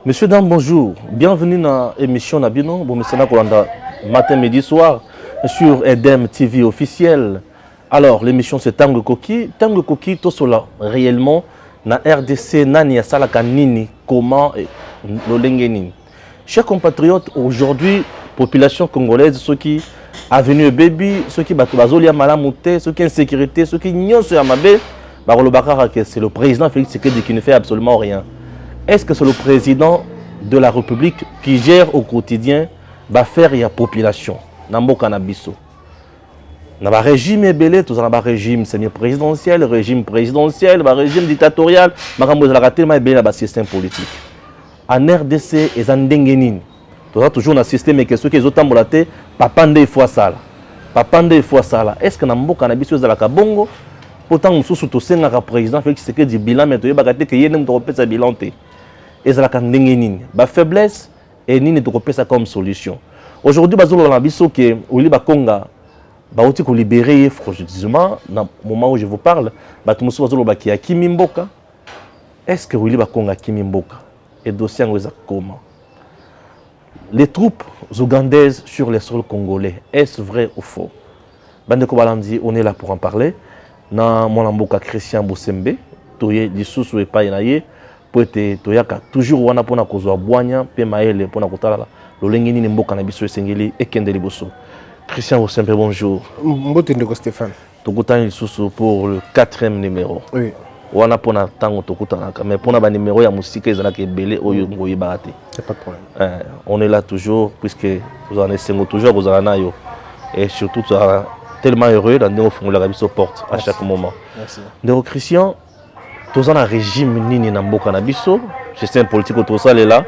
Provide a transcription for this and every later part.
Monsieur, dame, bonjour. Bienvenue dans l'émission Nabino. Bon, monsieur, matin, midi, soir sur EDEM TV officiel. Alors, l'émission c'est Tango Koki. Tango Koki, tout cela réellement na RDC, Nani, Salaka, Nini, comment et Lolengenini. Chers compatriotes, aujourd'hui, population congolaise, ceux qui avenue baby, ceux qui bazoli à malamouté, ceux qui insécurité, ceux qui n'y sont amabe, c'est le président Félix Tshisekedi qui ne fait absolument rien. Est-ce que c'est le président de la République qui gère au quotidien va faire la population Namboka Nabiso. Dans le régime ébélé, tout ça, régime semi-présidentiel, régime régime dictatorial, le système politique. En RDC, et en Dengenin, tout ça toujours dans le système et ceux qui ont été papande fois ça. Papande fois ça. Est-ce que Namboka Nabiso est la Kabongo? Pourtant, nous sommes tous les présidents Félix Tshisekedi bilan, mais tu as dit qu'il y a un bilan. Et ça la faiblesse et ni ne ça comme solution. Aujourd'hui, bazolo na biso que oli bakonga ba oti ko libérer franchement dans moment où je vous parle, ba tumuso bazolo ba ki akimi mboka. Est-ce que oli bakonga akimi mboka et dossier ngoza comment? Les troupes ougandaises sur les sols congolais, est-ce vrai ou faux? Bandeko Balandi, on est là pour en parler. Na mon mboka Christian Bosembe, toye lisusu epai na ye. Toyaka toujours wana pona kozwa bwanya pe maele pona kotala lolenge nini mboka na biso esengeli ekende liboso. Christian Bosembe, bonjour. Mbote ndeko Stéphane. Tokutani lisusu pour le 4e numéro. Oui. Wana pona tango tokutanaka mais pona ba numéro ya musika ezalaka ebele oyo ngoyeba te. C'est pas de problème. On est là toujours puisque vous en essayez toujours vous en nayo et surtout tellement heureux dans la biso porte à chaque moment. Merci. Ndeko Christian, tous un régime nini na mboka na biso, système politique tout ça là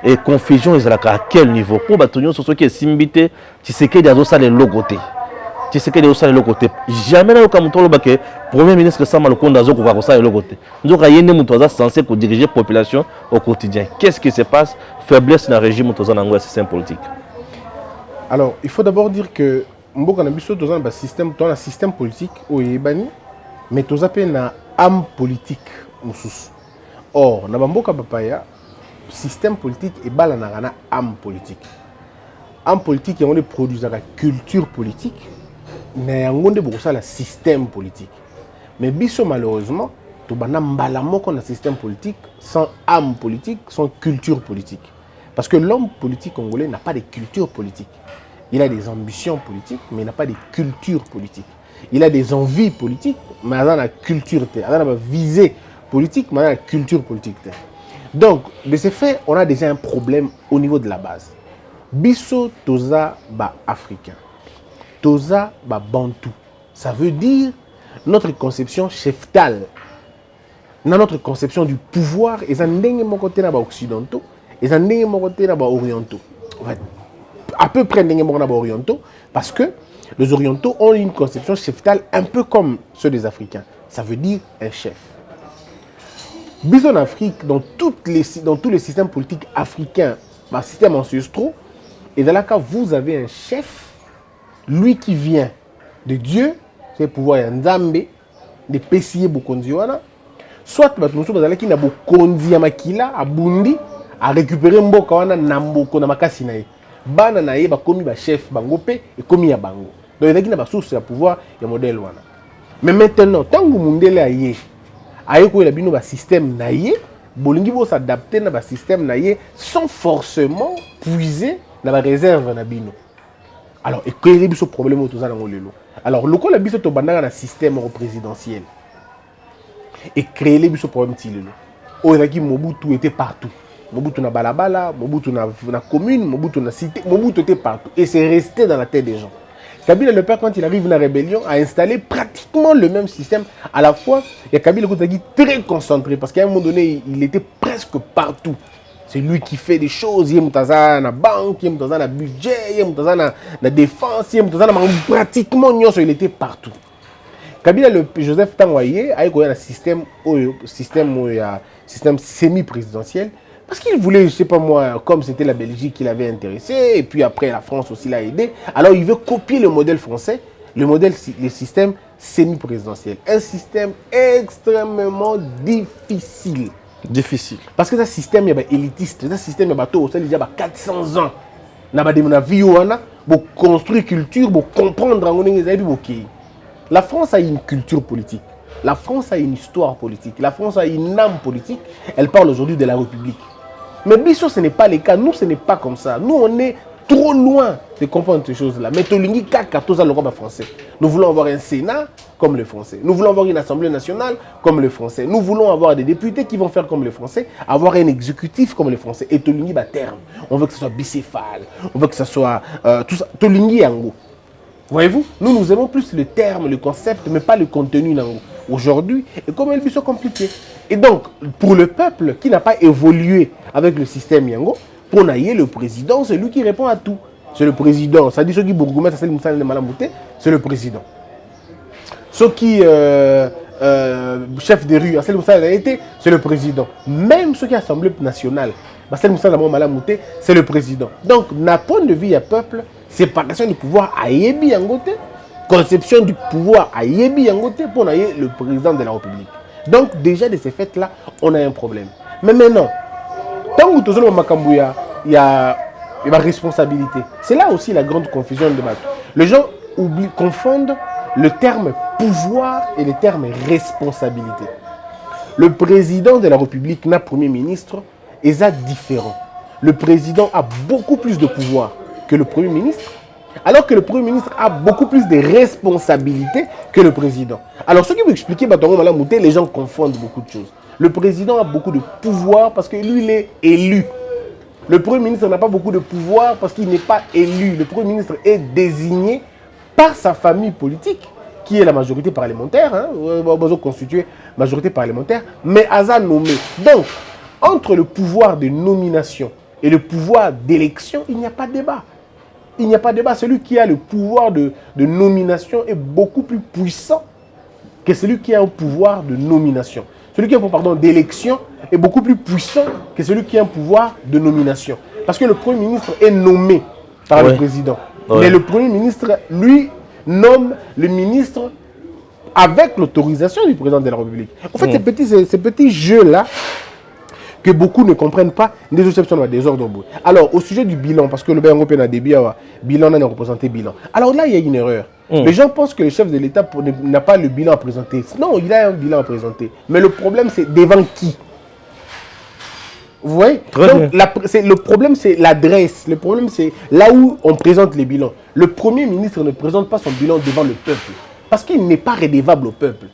et confusion ezalaka à quel niveau pour batonyo sur ce qui est simbité, tu sais que des ça les logoté. Tu sais que des ça les logoté. Jamais na comme tolo ba que premier ministre Sama Lukonda zo ko ça les logoté. Nzoka yende muto za censé pour diriger population au quotidien. Qu'est-ce qui se passe? Faiblesse dans régime tout ça dans système politique. Alors, il faut d'abord dire que mboka na biso tous un système politique au yebani mais tous a na âme politique mususu. Or, na bamboka papaya, système politique et balanagana âme politique. Âme politique, il y a produit la culture politique, mais il y a un système politique. Mais biso malheureusement, tout bana mbalamoko na système politique sans âme politique, sans culture politique. Parce que l'homme politique congolais n'a pas de culture politique. Il a des ambitions politiques, mais il n'a pas de culture politique. Il a des envies politiques, mais il a la culture, il a la visée politique, mais il a la culture politique. Donc, de ce fait, on a déjà un problème au niveau de la base. Biso toza ba africain, toza ba bantou. Ça veut dire notre conception cheftale, notre conception du pouvoir, et ça n'est pas na ba occidentaux, et ça n'est pas na ba orientaux. À peu près n'est pas na ba orientaux, parce que les orientaux ont une conception cheftale un peu comme ceux des Africains. Ça veut dire un chef. Bis en Afrique, dans tous les systèmes politiques africains, bah, systèmes ancestraux, et dans le cas vous avez un chef, lui qui vient de Dieu, c'est le pouvoir Nzambe, de Pessier Bokondiwana, soit vous avez qui n'a Bokondi Makila, à Bundi, à récupérer Mboka wana Namboko na makasi nae. Bana nae ba komi ba chef bangope et komi ya bango. Donc il y a des sources de pouvoir et modèle wana. Mais maintenant tant que mundele aye ko la bino ba système naie, bolingi bo s'adapter na ba système naie sans forcément puiser dans la réserve na bino. Alors et que les biso problème autour ça dans lelo. Alors le ko la biso to bandanga na système présidentiel. Et créer les biso problème ti lelo. Oyaki Mobutu était partout. Mobutu na balabala, Mobutu na commune, Mobutu na cité, Mobutu était partout. Et c'est resté dans la tête des gens. Kabila le père, quand il arrive dans la rébellion, a installé pratiquement le même système. À la fois, il y a Kabila qui très concentré, parce qu'à un moment donné, il était presque partout. C'est lui qui fait des choses, il y a la banque, il y a le budget, il y a la défense, il y a pratiquement, il était partout. Kabila le Joseph Tangoye a eu un système semi-présidentiel. Parce qu'il voulait, je ne sais pas moi, comme c'était la Belgique qui l'avait intéressé, et puis après la France aussi l'a aidé, alors il veut copier le modèle français, le système semi-présidentiel. Un système extrêmement difficile. Difficile. Parce que ce système est élitiste, ce système est bateau, ça il y a 400 ans. Na vie wana, pour construire culture, pour comprendre la France a une culture politique. La France a une histoire politique. La France a une âme politique. Elle parle aujourd'hui de la République. Mais Bissot, ce n'est pas le cas. Nous, ce n'est pas comme ça. Nous, on est trop loin de comprendre ces choses-là. Mais Tolingi, Kaka, tout ça, le roi français. Nous voulons avoir un Sénat comme les Français. Nous voulons avoir une Assemblée nationale comme les Français. Nous voulons avoir des députés qui vont faire comme les Français, avoir un exécutif comme les Français. Et Tolingi, terme. On veut que ce soit bicéphale. On veut que ce soit tout ça. Tolingi, en gros. Voyez-vous, nous aimons plus le terme, le concept, mais pas le contenu. Aujourd'hui, et comme elles sont compliquées. Et donc, pour le peuple qui n'a pas évolué avec le système Yango, pour naïe, le président, c'est lui qui répond à tout. C'est le président. Ça dit ceux qui bourgoumètre, c'est le président. Ceux qui chef de rue, c'est le président. Même ceux qui Assemblée nationale, c'est le président. Donc, d'un point de vue du peuple, séparation du pouvoir à Yebi Yangote, conception du pouvoir à Yebi Yangote pour le président de la République. Donc, déjà de ces faits-là, on a un problème. Mais maintenant, tant que tout il y a la responsabilité. C'est là aussi la grande confusion de maths. Les gens confondent le terme pouvoir et le terme responsabilité. Le président de la République, notre premier ministre, est différent. Le président a beaucoup plus de pouvoir que le premier ministre, alors que le premier ministre a beaucoup plus de responsabilités que le président. Alors, ce qui vous expliquez, les gens confondent beaucoup de choses. Le président a beaucoup de pouvoir parce que lui, il est élu. Le premier ministre n'a pas beaucoup de pouvoir parce qu'il n'est pas élu. Le premier ministre est désigné par sa famille politique, qui est la majorité parlementaire, constituée majorité parlementaire, mais Aza nommé. Donc, entre le pouvoir de nomination et le pouvoir d'élection, il n'y a pas de débat. Il n'y a pas de débat. Celui qui a le pouvoir de nomination est beaucoup plus puissant que celui qui a un pouvoir de nomination. Celui qui a un pouvoir d'élection est beaucoup plus puissant que celui qui a un pouvoir de nomination. Parce que le Premier ministre est nommé par le président. Mais le Premier ministre, lui, nomme le ministre avec l'autorisation du président de la République. En fait, ces petits jeux-là, que beaucoup ne comprennent pas, des exceptions à des ordres. Alors, au sujet du bilan, parce que le Bénin a des bilan, on a représenté bilan. Alors là, il y a une erreur. Les gens pensent que le chef de l'État n'a pas le bilan à présenter. Non, il a un bilan à présenter. Mais le problème, c'est devant qui? Vous voyez? Donc, le problème, c'est l'adresse. Le problème, c'est là où on présente les bilans. Le Premier ministre ne présente pas son bilan devant le peuple. Parce qu'il n'est pas redevable au peuple.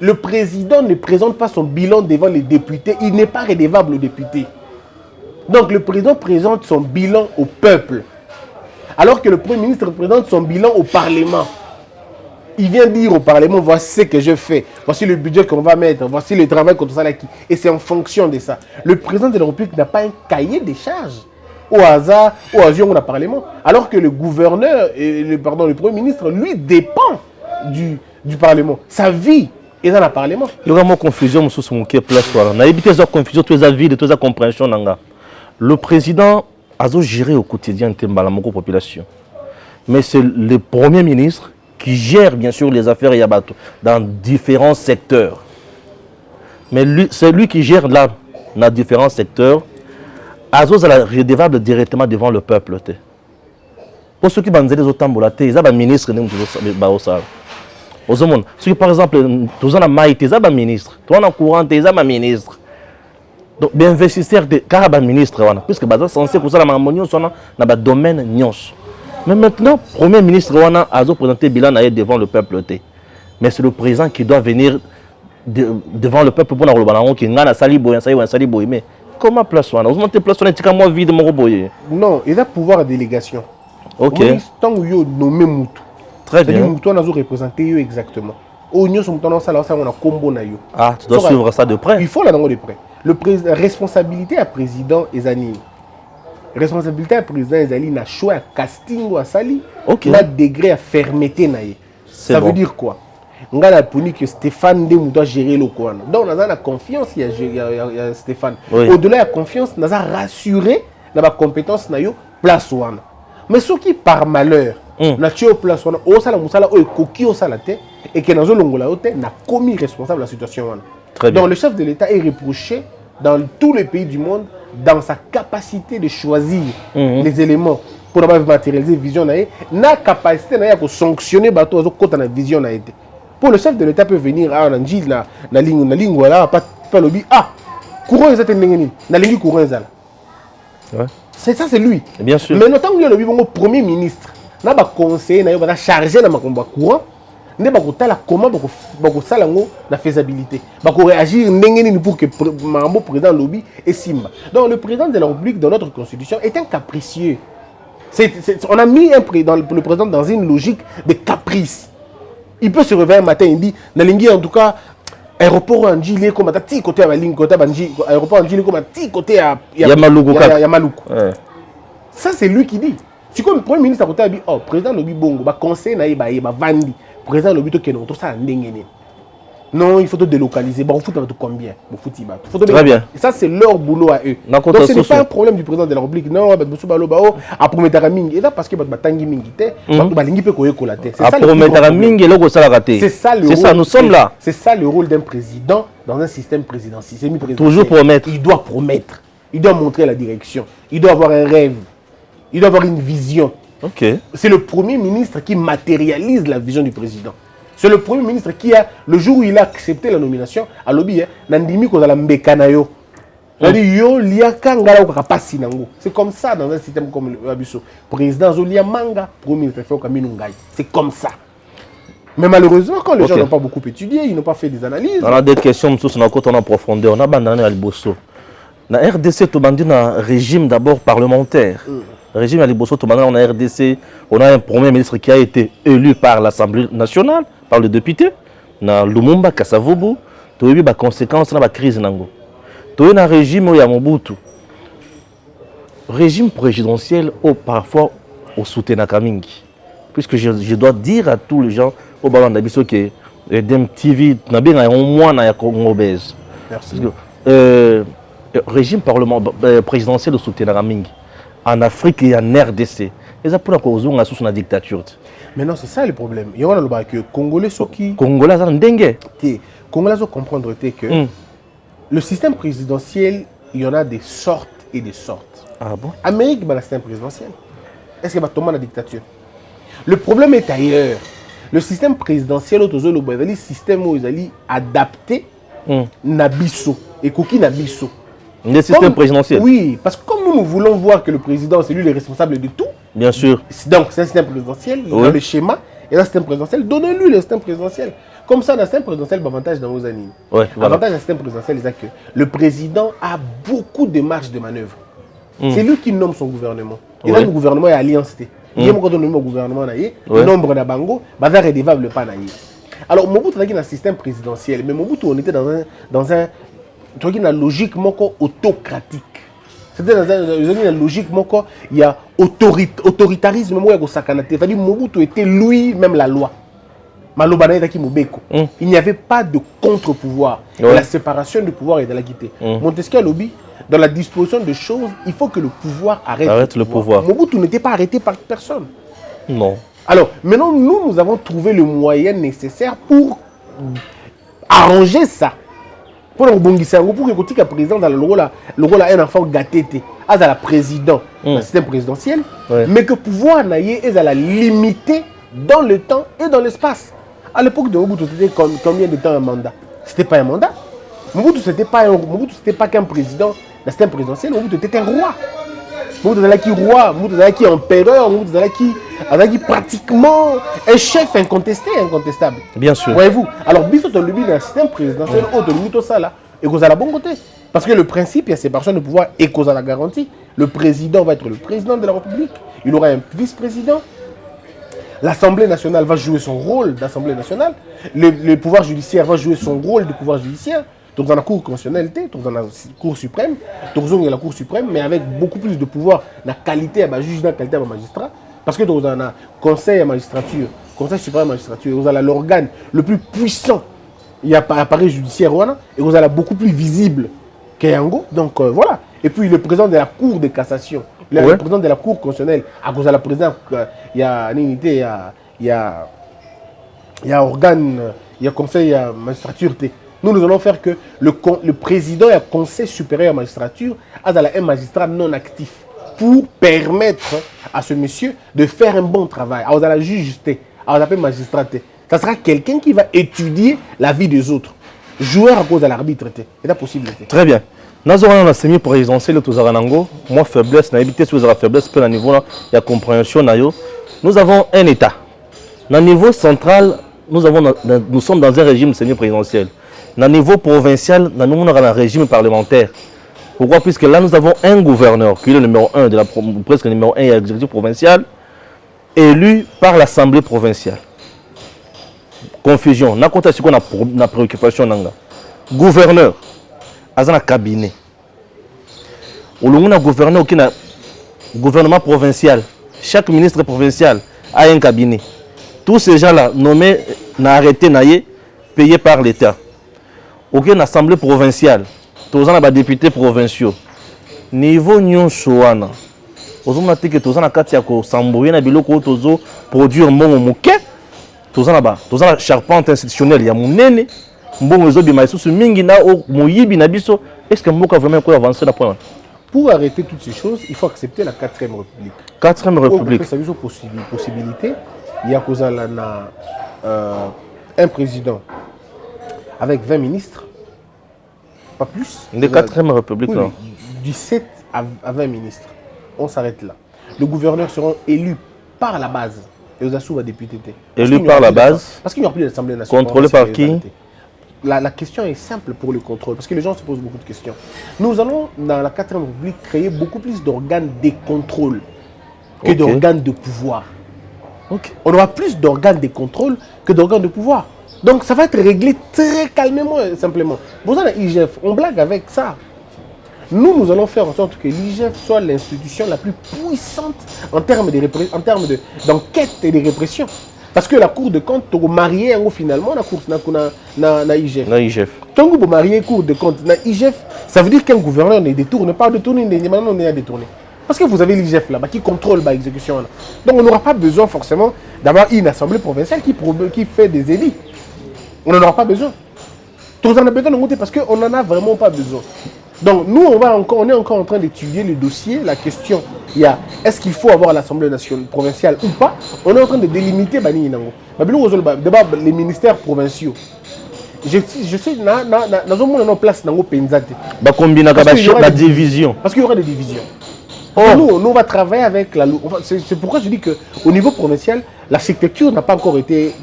Le président ne présente pas son bilan devant les députés. Il n'est pas redevable aux députés. Donc le président présente son bilan au peuple. Alors que le Premier ministre présente son bilan au Parlement. Il vient dire au Parlement, voici ce que je fais. Voici le budget qu'on va mettre. Voici le travail contre ça. Et c'est en fonction de ça. Le président de la République n'a pas un cahier des charges. Au hasard, on a Parlement. Alors que le gouverneur, le Premier ministre, lui, dépend du Parlement. Sa vie est dans le Parlement. Il y aura moins confusion sur son place. On a évité cette confusion, toute la vie, toute la compréhension. Le président a géré au quotidien la population. Mais c'est le Premier ministre qui gère bien sûr les affaires Yabato dans différents secteurs. Mais c'est lui qui gère là, dans différents secteurs. Azos est redevable directement devant le peuple. Pour ceux qui ont des autres ils ont un ministre qui ceux qui par exemple, tous en maïté, ils ont un ministre. Toi en courant, ils ont un ministre. Donc, les investisseurs, car un ministre, puisque c'est censé que ça dans le domaine nyons. Mais maintenant, le Premier ministre a présenté le bilan devant le peuple. Mais c'est le président qui doit venir devant le peuple pour nous dire mais comment place on a place on vide non, il a pouvoir de délégation. OK. Tant que vous nommé Moutou. Très bien. Moutou a représenté exactement. Ah, tu dois suivre ça de près. Il faut la de près. La responsabilité à président Ezani. Responsabilité à président Ezali n'a choix à casting ou à sali. OK. N'a degré à fermeté naïe. Ça veut dire quoi? On a puni que Stéphane doit gérer le coin. Donc on a la confiance, il y a Stéphane. Oui. Au-delà de la confiance, on a rassuré la compétence naïo place one. Mais ce qui par malheur, na tio place one, au sala musala o koki au salate et que dans longola ote n'a commis responsable de la situation one. Très bien. Donc le chef de l'État est reproché dans tous les pays du monde dans sa capacité de choisir les éléments pour avoir matérialisé vision na capacité de sanctionner bateau côté na vision na été. Pour le chef de l'État peut venir à Nanjil na ligne voilà pas lobby courant ils étaient na ligne courant ezala. C'est ça c'est lui. Bien sûr. Mais notamment le lobby bon premier ministre na ba conseiller na yo ba charger na makomba courant ne ba kotala comment ba ko sala ngo na faisabilité. Ba ko réagir ndengeni pour que mambo président lobby et simba. Donc le président de la République dans notre constitution est un capricieux. On a mis le président dans une logique de caprice. Il peut se réveiller un matin et dire, Nalingi en tout cas, aéroport en Gilé, comme à petit côté à la ligne, côté à Banji, aéroport en Gilé, comme à petit côté à Yamaloukou. Ça, c'est lui qui dit. Si comme le premier ministre a côté dit, oh, président Lobi Bongo, bah conseil naïba, bah Vandi, président Lobi to Keno, tout ça, ndengene. Non, il faut te délocaliser. Bon, faut te combien? Très bien. Et ça, c'est leur boulot à eux. Donc, ce n'est pas un problème du président de la République. Non, à promettre mingi. Et là, parce que batangi mingi te, balingi pe koye kolate. C'est ça C'est ça, nous sommes là. C'est ça le rôle d'un président dans un système présidentiel. Toujours promettre. Il doit promettre. Il doit montrer la direction. Il doit avoir un rêve. Il doit avoir une vision. Ok. C'est le premier ministre qui matérialise la vision du président. C'est le premier ministre qui a, le jour où il a accepté la nomination, à l'objet, Nandimi Kozala Mbekanayo. C'est comme ça dans un système comme le Abisso. Président Zolia Manga, premier ministre Kaminungai. C'est comme ça. Mais malheureusement, quand les gens n'ont pas beaucoup étudié, ils n'ont pas fait des analyses. On a des questions, on a en profondeur. On a abandonné Alibosso. La RDC, tu as un régime d'abord parlementaire. Régime Alibosso, on a RDC, on a un premier ministre qui a été élu par l'Assemblée nationale, par le député, na Lumumba Kasavubu, tu as eu des conséquences de la crise. Tu as un régime où il y a Mobutu. Régime présidentiel où parfois au soutien à Kamingi. Puisque je dois dire à tous les gens au Ballon d'Abisso que DMTV n'a bien au moins na Congo obèse. Merci. Régime présidentiel au soutien à Kamingi. En Afrique et en RDC. Et ça pour la cause on a sous la dictature. Mais non, c'est ça le problème. Il y a que Congolais sont qui Congolais sont dingue. Congolais doivent comprendre que le système présidentiel, il y en a des sortes et des sortes. Ah bon? Amérique, c'est un système présidentiel. Est-ce qu'il va tomber dans la dictature? Le problème est ailleurs. Le système présidentiel, c'est un système où ils sont adaptés Nabiso et Koki Nabiso. Le système présidentiel. Oui, parce que comme nous voulons voir que le président, c'est lui le responsable de tout. Bien sûr. Donc, c'est un système présidentiel, il a le schéma, et dans le système présidentiel, donnez-lui le système présidentiel. Comme ça, dans le système présidentiel, l'avantage dans vos années. L'avantage du système présidentiel, c'est que le président a beaucoup de marge de manœuvre. C'est lui qui nomme son gouvernement. Et là, le gouvernement est alliance. Il y a beaucoup de gouvernement, le nombre de bango, bazar est redevable pas. Alors, Mobutu est dans un système présidentiel, mais Mobutu, on était dans un une logique autocratique. C'était dans une logique il y a autoritarisme, c'est-à-dire Mobutu était lui-même la loi. Il n'y avait pas de contre-pouvoir. La séparation du pouvoir est de la guité. Montesquieu lobby, dans la disposition de choses, il faut que le pouvoir arrête le pouvoir. Mobutu n'était pas arrêté par personne. Non. Alors, maintenant, nous avons trouvé le moyen nécessaire pour arranger ça. Pour que le président dans le rôle un enfant gâté, à la président, le système présidentiel, mais que pouvoir est à la limiter dans le temps et dans l'espace. À l'époque de Mobutu, c'était combien de temps un mandat? C'était pas un mandat. Mobutu, c'était pas qu'un président, le système présidentiel, Mobutu était un roi. Mobutu était roi, Mobutu était empereur, Mobutu était pratiquement un chef incontestable. Bien sûr. Voyez-vous? Alors, biso to lubi dans le système présidentiel, autre lubi ça là, et cause à la bonne côté. Parce que le principe, il y a séparation de pouvoir et cause à la garantie. Le président va être le président de la République. Il aura un vice-président. L'Assemblée nationale va jouer son rôle d'Assemblée nationale. Le pouvoir judiciaire va jouer son rôle de pouvoir judiciaire. Donc, dans la Cour constitutionnelle, dans la Cour suprême, dans la Cour suprême, mais avec beaucoup plus de pouvoir, la qualité à juge, la qualité à magistrat. Parce que dans un conseil à magistrature, conseil suprême à magistrature, vous avez l'organe le plus puissant. Il y a un appareil judiciaire, et vous avez beaucoup plus visible qu'Yango. Donc, voilà. Et puis, le président de la Cour de cassation, le président de la Cour constitutionnelle, à cause de la présidence, il y a une unité, il y a organe, il y a conseil à magistrature. Nous allons faire que le président et le conseil supérieur de la magistrature a un magistrat non actif pour permettre à ce monsieur de faire un bon travail. Alors, la jugeté, alors, la magistraté. Ça sera quelqu'un qui va étudier la vie des autres. Joueur à cause de l'arbitre. C'est la possibilité. Très bien. Nous avons la semi-présidentielle de Zaranango. Moi, faiblesse, n'a évité sur la faiblesse, peu à niveau là, il y a compréhension. Nous avons un État. Au niveau central, nous sommes dans un régime semi-présidentiel. Au niveau provincial, nous avons un régime parlementaire. Pourquoi? Puisque là, nous avons un gouverneur, qui est le numéro 1 presque le numéro 1 de l'exécutif provincial, élu par l'Assemblée provinciale. Confusion. N'a compté sur la préoccupation. Gouverneur, dans un cabinet. Ou le gouverneur qui a gouvernement provincial. Chaque ministre provincial a un cabinet. Tous ces gens-là, nommés, arrêtés, payés par l'État. Aucune assemblée provinciale. Tous les députés provinciaux. Niveau Nyon Chouana. Tous les Katia Samboye, Nabiloko, Tozo, produire mon mouké. Tous les charpente institutionnelle. Il y a mon nene. Est-ce que Mboka vraiment avancer la point? Pour arrêter toutes ces choses, il faut accepter la 4e République. 4e République. Ça veut dire possibilité. Il y a un président avec 20 ministres, pas plus. Des 4e République, oui, du 7 à 20 ministres. On s'arrête là. Les gouverneurs seront élus par la base. Et aux assous, députés. Élus par la base. Parce qu'il n'y aura plus d'Assemblée nationale. Contrôlé par qui? La question est simple pour le contrôle, parce que les gens se posent beaucoup de questions. Nous allons, dans la 4e République, créer beaucoup plus d'organes de contrôle que d'organes de pouvoir. On aura plus d'organes de contrôle que d'organes de pouvoir. Donc ça va être réglé très calmement, simplement. Vous avez l'IGF, on blague avec ça. Nous allons faire en sorte que l'IGF soit l'institution la plus puissante en termes d'enquête et de répression. Parce que la Cour de compte, tu marié finalement la Cour na IGF. Tant que vous mariez Cour de compte na IGF, ça veut dire qu'un gouverneur ne détourne pas de tourner, maintenant on est à détourner. Parce que vous avez l'IGF là-bas qui contrôle l'exécution. Donc on n'aura pas besoin forcément d'avoir une assemblée provinciale qui fait des élus. On n'en aura pas besoin. Tous en a besoin de monter parce qu'on n'en a vraiment pas besoin. Donc nous, on est encore en train d'étudier le dossier, la question. Il y a, est-ce qu'il faut avoir l'Assemblée nationale provinciale ou pas? On est en train de délimiter les ministères provinciaux. Je sais, dans un monde, on place dans la division. Parce qu'il y aura des divisions. Nous, on va travailler avec la loi. Enfin, c'est pourquoi je dis qu'au niveau provincial, l'architecture n'a pas encore été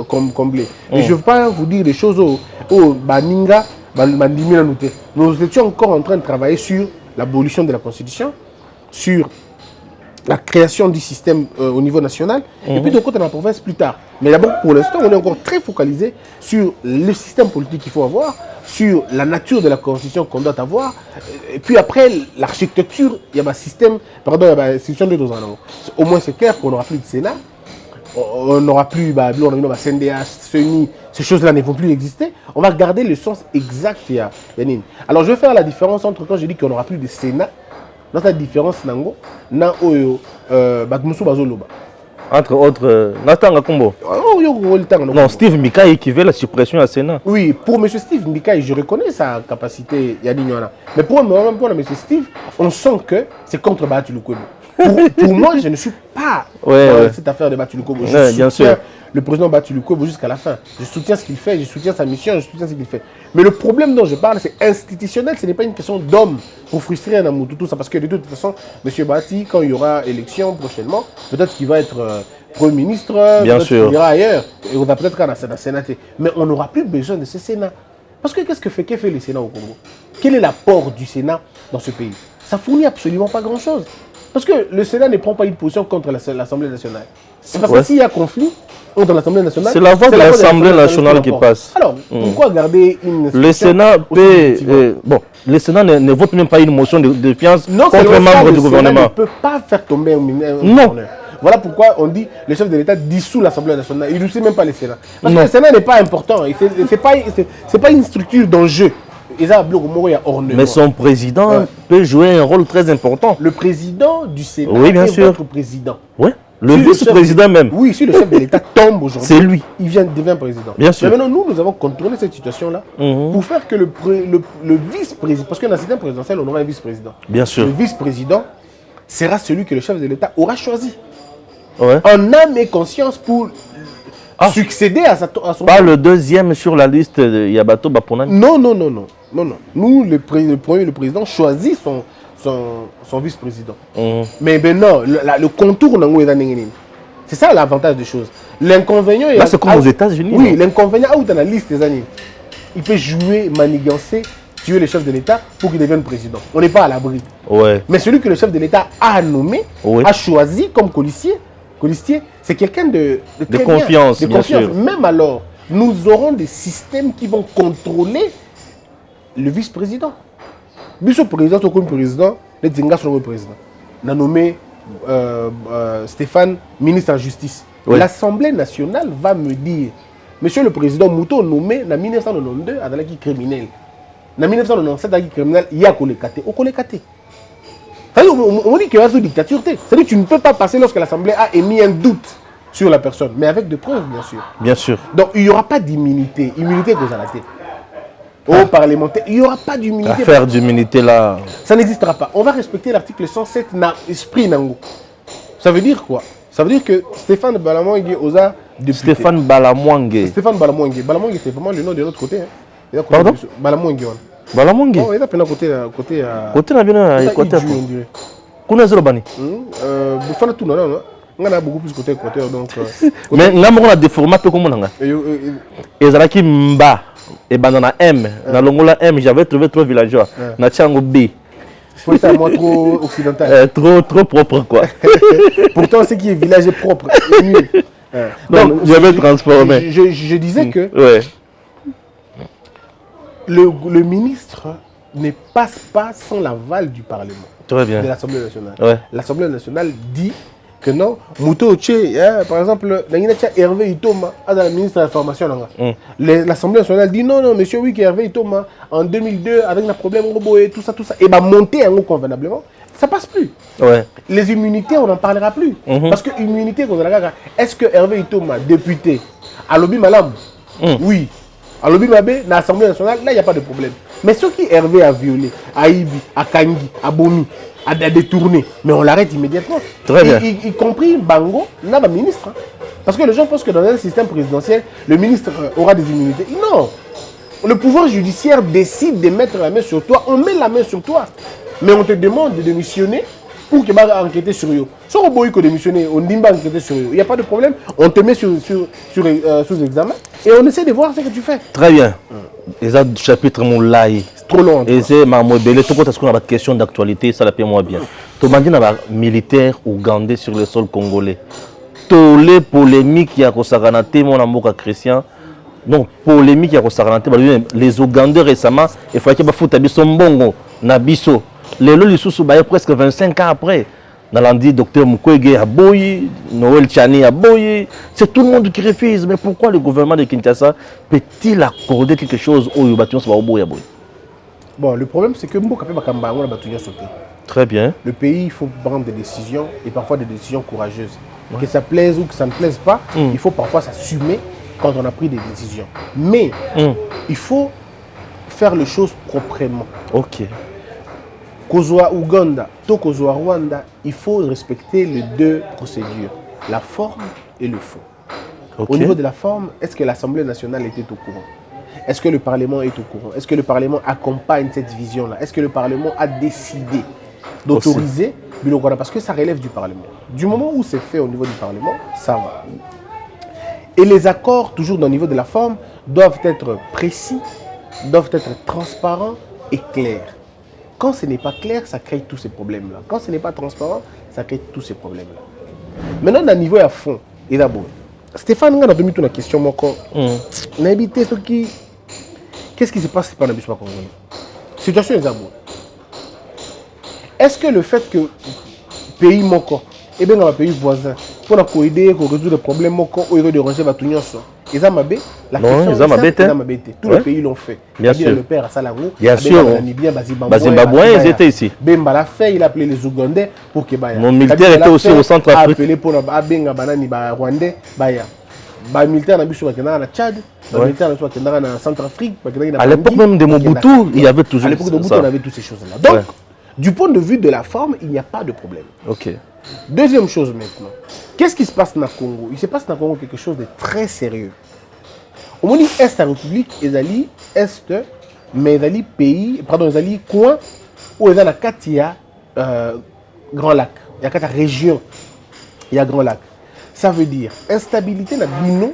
comblée. Et je ne veux pas vous dire des choses au Baninga. Nous étions encore en train de travailler sur l'abolition de la Constitution, sur la création du système au niveau national, et puis de côté dans la province plus tard. Mais d'abord, pour l'instant, on est encore très focalisé sur le système politique qu'il faut avoir, sur la nature de la Constitution qu'on doit avoir, et puis après, l'architecture, il y a un système, il y a une institution de 2 ans. Au moins, c'est clair qu'on n'aura plus de Sénat, on n'aura plus CNDH, CENI, ces choses-là ne vont plus exister. On va garder le sens exact. Alors je vais faire la différence entre quand je dis qu'on n'aura plus de Sénat, dans la différence, entre autres, Nathan Kombo. Non, Steve Mikaï qui veut la suppression à Sénat. Oui, pour M. Steve Mikaï, je reconnais sa capacité. Mais pour M. Steve, on sent que c'est contre Bahati Lukwebo. Pour moi, je ne suis pas dans cette affaire de Bahati Lukwebo. Je soutiens le président Bahati Lukwebo jusqu'à la fin. Je soutiens ce qu'il fait, je soutiens sa mission, je soutiens ce qu'il fait. Mais le problème dont je parle, c'est institutionnel, ce n'est pas une question d'homme pour frustrer un amour, tout ça. Parce que de toute façon, M. Bahati, quand il y aura élection prochainement, peut-être qu'il va être Premier ministre, bien sûr. Il ira ailleurs, et on va peut-être dans la Sénat. Mais on n'aura plus besoin de ce Sénat. Parce que qu'est-ce que fait le Sénat au Congo? Quel est l'apport du Sénat dans ce pays? Ça fournit absolument pas grand-chose. Parce que le Sénat ne prend pas une position contre l'Assemblée nationale. C'est parce que s'il y a conflit entre l'Assemblée nationale... C'est la voix de l'Assemblée nationale qui passe. Alors, pourquoi garder une... Le Sénat peut... le Sénat ne vote même pas une motion de défiance contre un membre du gouvernement. Le Sénat ne peut pas faire tomber un gouverneur. Voilà pourquoi on dit le chef de l'État dissout l'Assemblée nationale. Il ne sait même pas le Sénat. Parce que le Sénat n'est pas important. Ce n'est pas une structure d'enjeu. Mais son président peut jouer un rôle très important. Le président du Sénat est votre président. Oui, Le vice-président même. Oui, si le chef de l'État tombe aujourd'hui, C'est lui. Il devient président. Bien sûr. Mais maintenant, nous avons contourné cette situation-là pour faire que le vice-président, parce qu'un assistant présidentiel, on aura un vice-président. Bien sûr. Le vice-président sera celui que le chef de l'État aura choisi. Ouais. En âme et conscience pour succéder à son... Pas le deuxième sur la liste de Yabato Baponani. Non. Nous, le président choisit son vice-président. Mais non, le contour, c'est ça l'avantage des choses. L'inconvénient... Là, c'est comme aux États-Unis. Oui, l'inconvénient, dans la liste des années, il peut jouer, manigancer, tuer le chef de l'État pour qu'il devienne président. On n'est pas à l'abri. Ouais. Mais celui que le chef de l'État a nommé, a choisi comme colistier, c'est quelqu'un de confiance, bien. bien sûr. Même alors, nous aurons des systèmes qui vont contrôler le vice-président. Le président, comme président, le Dzinga sont le président. On a nommé Stéphane ministre de la Justice. Oui. L'Assemblée nationale va me dire, monsieur le président Mouto nommé en 1992 à la criminel. En 1997 à la criminel, il y a Kolekate. Au Kolekate. On dit qu'il y a une dictature. C'est-à-dire que tu ne peux pas passer lorsque l'Assemblée a émis un doute sur la personne, mais avec des preuves, bien sûr. Bien sûr. Donc, il n'y aura pas d'immunité. Immunité que vous allez aux parlementaires, il n'y aura pas d'immunité. L'affaire d'immunité là. Ça n'existera pas. On va respecter l'article 107 na esprit nango. Ça veut dire quoi? Ça veut dire que Stéphane Balamouangue osa député. Stéphane Balamouangue. Stéphane Balamouangue. Balamouangue, c'est vraiment le nom de l'autre côté. Hein. Pardon? Balamouangue. Balamouangue. Oh, il est à côté. Côté na bien Équateur. Kuna zero bani. Bufana tout non. On a beaucoup plus côté Équateur donc. Mais là on a déformé peu comme on a. Ezalaki mba et banana M. Na longola M, j'avais trouvé trop villageois. Na Tchango B. C'est ça, moi trop occidental. Trop propre quoi. Pourtant, ce qui est village est propre. Est mieux. Donc, je vais transformer. Je disais que le ministre ne passe pas sans l'aval du Parlement. Très bien. De l'Assemblée nationale. Ouais. L'Assemblée nationale dit que non, Mouto Tché, par exemple, Hervé Itoma, le ministre de la Formation. L'Assemblée nationale dit non, monsieur, oui, Hervé Itoma, en 2002, avec un problème robot et tout ça, et va monter convenablement, ça passe plus. Ouais. Les immunités, on n'en parlera plus. Parce que immunité, est-ce que Hervé Itoma, député, à Lobby Malam, oui, à Lobby Mabé, dans l'Assemblée nationale, là, il n'y a pas de problème. Mais ceux qui Hervé a violé, à Ibi, à Kangi, à Bomi, à détourner, mais on l'arrête immédiatement. Très bien. Y compris Bango, n'a pas ministre. Parce que les gens pensent que dans un système présidentiel, le ministre aura des immunités. Non. Le pouvoir judiciaire décide de mettre la main sur toi, on met la main sur toi. Mais on te demande de démissionner pour qu'il va enquêter sur eux. Si on veut démissionner, on dit enquêter sur eux. Il n'y a pas de problème, on te met sous examen et on essaie de voir ce que tu fais. Très bien. Et ça, chapitre mon laï. Trop long. Et c'est ma modèle. Tout ce qu'on a des questions d'actualité, ça la paie moi bien. Tout le monde a militaire ougandais sur le sol congolais. Tous les polémiques qui a consacré mon amour chrétien. Donc, polémique qui a consacré les Ougandais récemment, il faut qu'il y ait un biso mbongo, nabiso. Les lois sont presque 25 ans après. Dans l'andi, docteur Mukwege a boyi, Noël Tchani a boyi. C'est tout le monde qui refuse. Mais pourquoi le gouvernement de Kinshasa peut-il accorder quelque chose au Yubation soit au boyi? Bon, le problème c'est que Mboka peut pas on a battu sauter. Très bien. Le pays, il faut prendre des décisions et parfois des décisions courageuses. Que ça plaise ou que ça ne plaise pas, il faut parfois s'assumer quand on a pris des décisions. Mais il faut faire les choses proprement. Ok. Kozwa Ouganda, to Kozwa Rwanda, il faut respecter les deux procédures, la forme et le fond. Okay. Au niveau de la forme, est-ce que l'Assemblée nationale était au courant? Est-ce que le Parlement est au courant? Est-ce que le Parlement accompagne cette vision-là? Est-ce que le Parlement a décidé d'autoriser Bilokwana? Parce que ça relève du Parlement. Du moment où c'est fait au niveau du Parlement, ça va. Et les accords, toujours au niveau de la forme, doivent être précis, doivent être transparents et clairs. Quand ce n'est pas clair, ça crée tous ces problèmes-là. Quand ce n'est pas transparent, ça crée tous ces problèmes-là. Maintenant, dans le niveau à fond, et d'abord, Stéphane, on a mis la question, on a évité ce qui... Qu'est-ce qui se passe pendant le Congolais? Situation est d'abord. Est-ce que le fait que pays moko, et bien dans un pays voisin, pour aider, pour résoudre les problèmes, quand ils déranger Batunios. Ils ont mabé. La non, ils ont mabé. Tous les pays l'ont fait. Bien sûr. Le père à Salango. Bien sûr. Zimbabwe, ils étaient ici. Bemba l'a fait, il a appelé les Ougandais pour que Baya. Mon militaire était aussi au centre Afrique. Appelé pour Abenga Banani Rwandais, Baya. Ba militaire na biso bakenda na Tchad, ba militaire na bakenda na Centrafrique, bakenda na à l'époque même de Mobutu, il y avait toujours à l'époque de Mobutu, on avait toutes ces choses-là. Donc, du point de vue de la forme, il n'y a pas de problème. OK. Deuxième chose maintenant. Qu'est-ce qui se passe dans le Congo? Il se passe dans le Congo quelque chose de très sérieux. Au moment où Est la République, Ezali Est, mais Ezali pays, pardon, Ezali coin où Ezali la Katia Grand Lac. Il y a Katia région, il y a Grand Lac. Ça veut dire instabilité na bino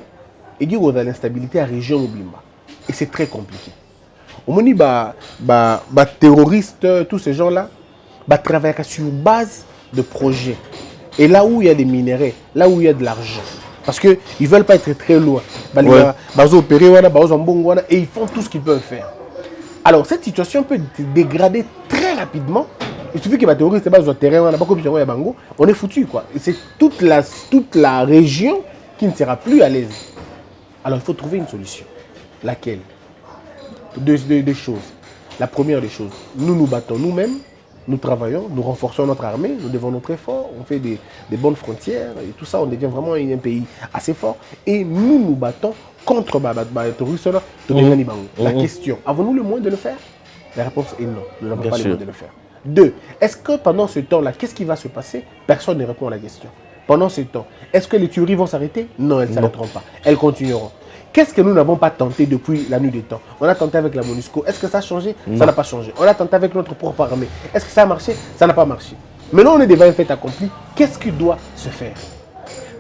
et dire qu'on a l'instabilité à région Obimba. Et c'est très compliqué. Au moment où terroristes, tous ces gens-là, travaillent sur base de projets. Et là où il y a des minéraux, là où il y a de l'argent. Parce qu'ils ne veulent pas être très loin. Et ils font tout ce qu'ils peuvent faire. Alors cette situation peut se dégrader très rapidement. Il suffit que les terroristes basent sur le terrain, on est foutu, quoi. C'est toute la région qui ne sera plus à l'aise. Alors il faut trouver une solution. Laquelle? Deux choses. La première des choses, nous nous battons nous-mêmes, nous travaillons, nous renforçons notre armée, nous devons être très forts, on fait des bonnes frontières et tout ça, on devient vraiment un pays assez fort. Et nous nous battons contre les terroristes. La question, avons-nous le moyen de le faire? La réponse est non, nous n'avons pas le moyen de le faire. Deux, est-ce que pendant ce temps-là, qu'est-ce qui va se passer? Personne ne répond à la question. Pendant ce temps, est-ce que les tueries vont s'arrêter? Non, elles ne s'arrêteront pas. Elles continueront. Qu'est-ce que nous n'avons pas tenté depuis la nuit des temps? On a tenté avec la MONUSCO. Est-ce que ça a changé? Ça n'a pas changé. On a tenté avec notre propre armée. Est-ce que ça a marché? Ça n'a pas marché. Maintenant, on est devant un fait accompli. Qu'est-ce qui doit se faire?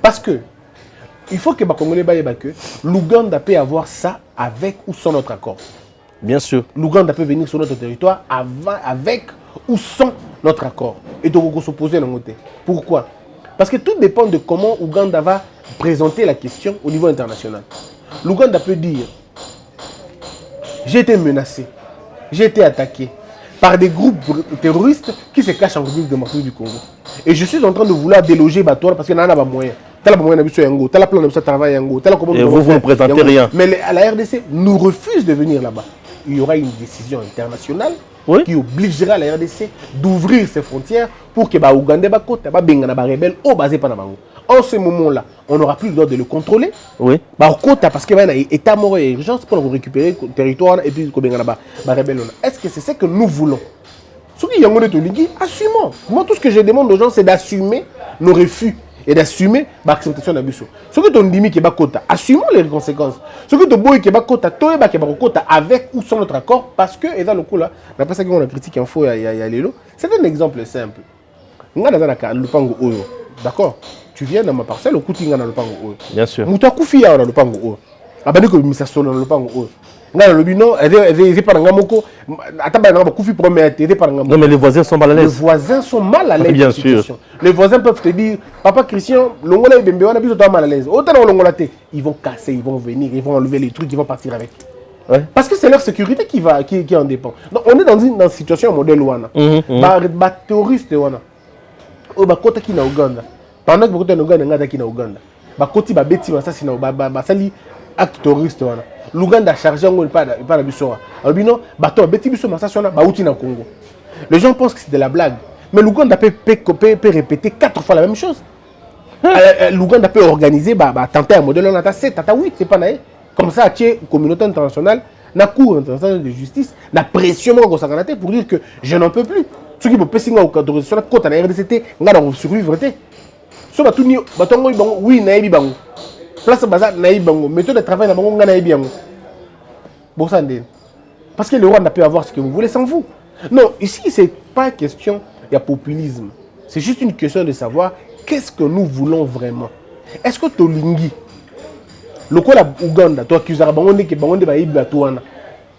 Parce que il faut que les Congolais que l'Ouganda peut avoir ça avec ou sans notre accord. Bien sûr. L'Ouganda peut venir sur notre territoire avec ou sans notre accord. Et donc, on va s'opposer à notre. Pourquoi? Parce que tout dépend de comment l'Ouganda va présenter la question au niveau international. L'Ouganda peut dire j'ai été menacé, j'ai été attaqué par des groupes terroristes qui se cachent en République démocratique du Congo. Et je suis en train de vouloir déloger Batola parce qu'il n'y en a pas moyen. Et vous ne présentez rien. Mais la RDC nous refuse de venir là-bas. Il y aura une décision internationale qui obligera la RDC d'ouvrir ses frontières pour que les Ougandais rebelles au basé par en ce moment-là, on n'aura plus le droit de le contrôler. Oui. Parce qu'il y a un état mort et urgence pour récupérer le territoire et puis est-ce que c'est ce que nous voulons? Ce qui est assumons. Moi, tout ce que je demande aux gens, c'est d'assumer nos refus et d'assumer l'acceptation de l'abus. Ce que tu dis que assumons les conséquences. Ce que tu dis que avec ou sans notre accord, parce que, et dans le coup là, d'après ça qu'on a critiqué info, c'est un exemple simple. D'accord? Tu viens dans ma parcelle, au coup tu dans le pango. Bien sûr. Tu as coupé dans le pango. Abandé que mi solo dans le pango. Ngana le bino, et par ngamoko, ataba ngamo kufi promet, aidé par ngamoko. Non mais les voisins sont mal à l'aise. Les voisins sont mal à l'aise. Bien sûr. Les voisins peuvent te dire, papa Christian, l'ongola et bembe on a besoin de mal à l'aise. Autant l'ongola te, ils vont casser, ils vont venir, ils vont enlever les trucs, ils vont partir avec. Ouais. Parce que c'est leur sécurité qui en dépend. Donc on est dans une situation modèle ouana. Ba terroriste ouana. O ba kota ki na Uganda. Pendant que beaucoup de Uganda ngata ki na Uganda. Ba koti ba beti ba sasi na ba sali acte terroriste ouana. L'Ouganda a chargé en pas la biso. Alors bino bato beti biso masasi ouana ba uti na Congo. Les gens pensent que c'est de la blague. Mais l'Ouganda peut répéter 4 fois la même chose. L'Ouganda peut organiser tenter un modèle on a 7, tata 8, c'est pas naïf. Comme ça, la communauté internationale, la Cour internationale de justice, la pression pour dire que je n'en peux plus. Ceux qui peuvent passer sur la côte à la RDCT, on va survivre. Ce que tu dis, oui, naïbi bango. Place baza naïbi bango. Méthode de travail bango naïbi bango. Bon ça parce que le roi n'a pu avoir ce que vous voulez sans vous. Non, ici c'est pas question il y a populisme. C'est juste une question de savoir qu'est-ce que nous voulons vraiment. Est-ce que Tolingi le coup la Ouganda, toi qui usera bango que bango ba yiba tuana.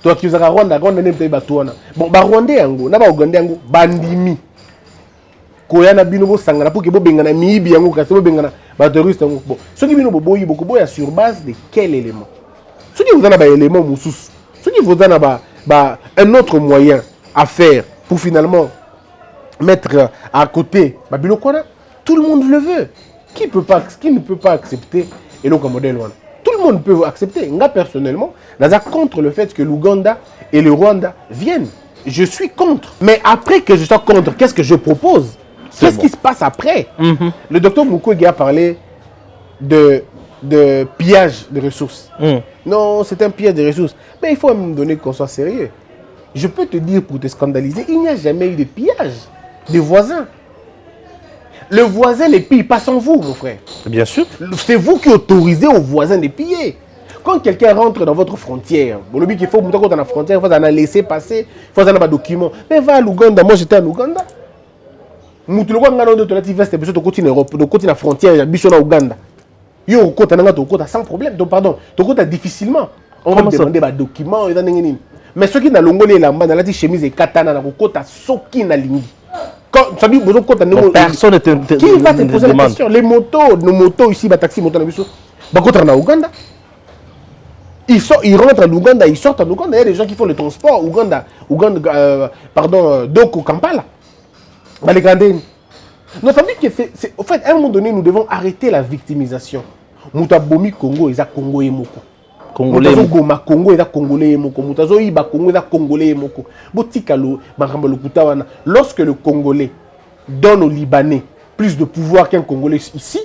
Toi qui usera Rwanda ne ba tuana. Bon ba Rwandais yango, na ba Ougandais yango bandimi. Koya na bino bo sangana pour que bo bengana mibi yango ka bo bengana ba terroriste yango. Bon, ceux qui bino boyi beaucoup boya sur base de quel élément? Ceux qui vous en a ba élément mususu. Ceux qui vous en a un autre moyen à faire pour finalement mettre à côté ba bino kona, tout le monde le veut. Qui ne peut pas accepter et le modèle one? Tout le monde peut accepter. Moi, personnellement, je suis contre le fait que l'Ouganda et le Rwanda viennent. Je suis contre. Mais après que je sois contre, qu'est-ce que je propose? Qu'est-ce qui se passe après? Le docteur Mukwege a parlé de pillage de ressources. Non, c'est un pillage de ressources. Mais il faut à un moment donné qu'on soit sérieux. Je peux te dire pour te scandaliser, il n'y a jamais eu de pillage des voisins. Le voisin ne pille pas sans vous, mon frère. Bien sûr. C'est vous qui autorisez aux voisins de piller. Quand quelqu'un rentre dans votre frontière, le but qu'il faut monter dans la frontière, il faut en laisser passer, il faut en avoir des documents. Mais va à l'Ouganda, moi j'étais en Ouganda. Mutu le Ouganda de la veste, de côté Europe, de côté la frontière, il y a biso na Ouganda. Yo côté na côté sans problème. Donc pardon, to côté difficilement. On va demander des documents et dans mais ceux qui na longolé lamba na la chemise et katana na côté soki na lingi. Quand ça dit besoin côté personne qui va te poser la question? Les motos, nos motos ici, les taxis, motos na biso, ba côté na Ouganda. Ils rentrent en Ouganda, ils sortent en Ouganda. Il y a des gens qui font le transport. Doko, Kampala. Les Gandéens. Donc, ça veut dire que, au fait, à un moment donné, nous devons arrêter la victimisation. Moutabomi Congo, ils ont Congo et Moko. Congolais. Goma Congo, ils ont Congolais et Moko. Moutazo Iba Congo, ils ont Congolais et Moko. Lorsque le Congolais donne aux Libanais plus de pouvoir qu'un Congolais ici,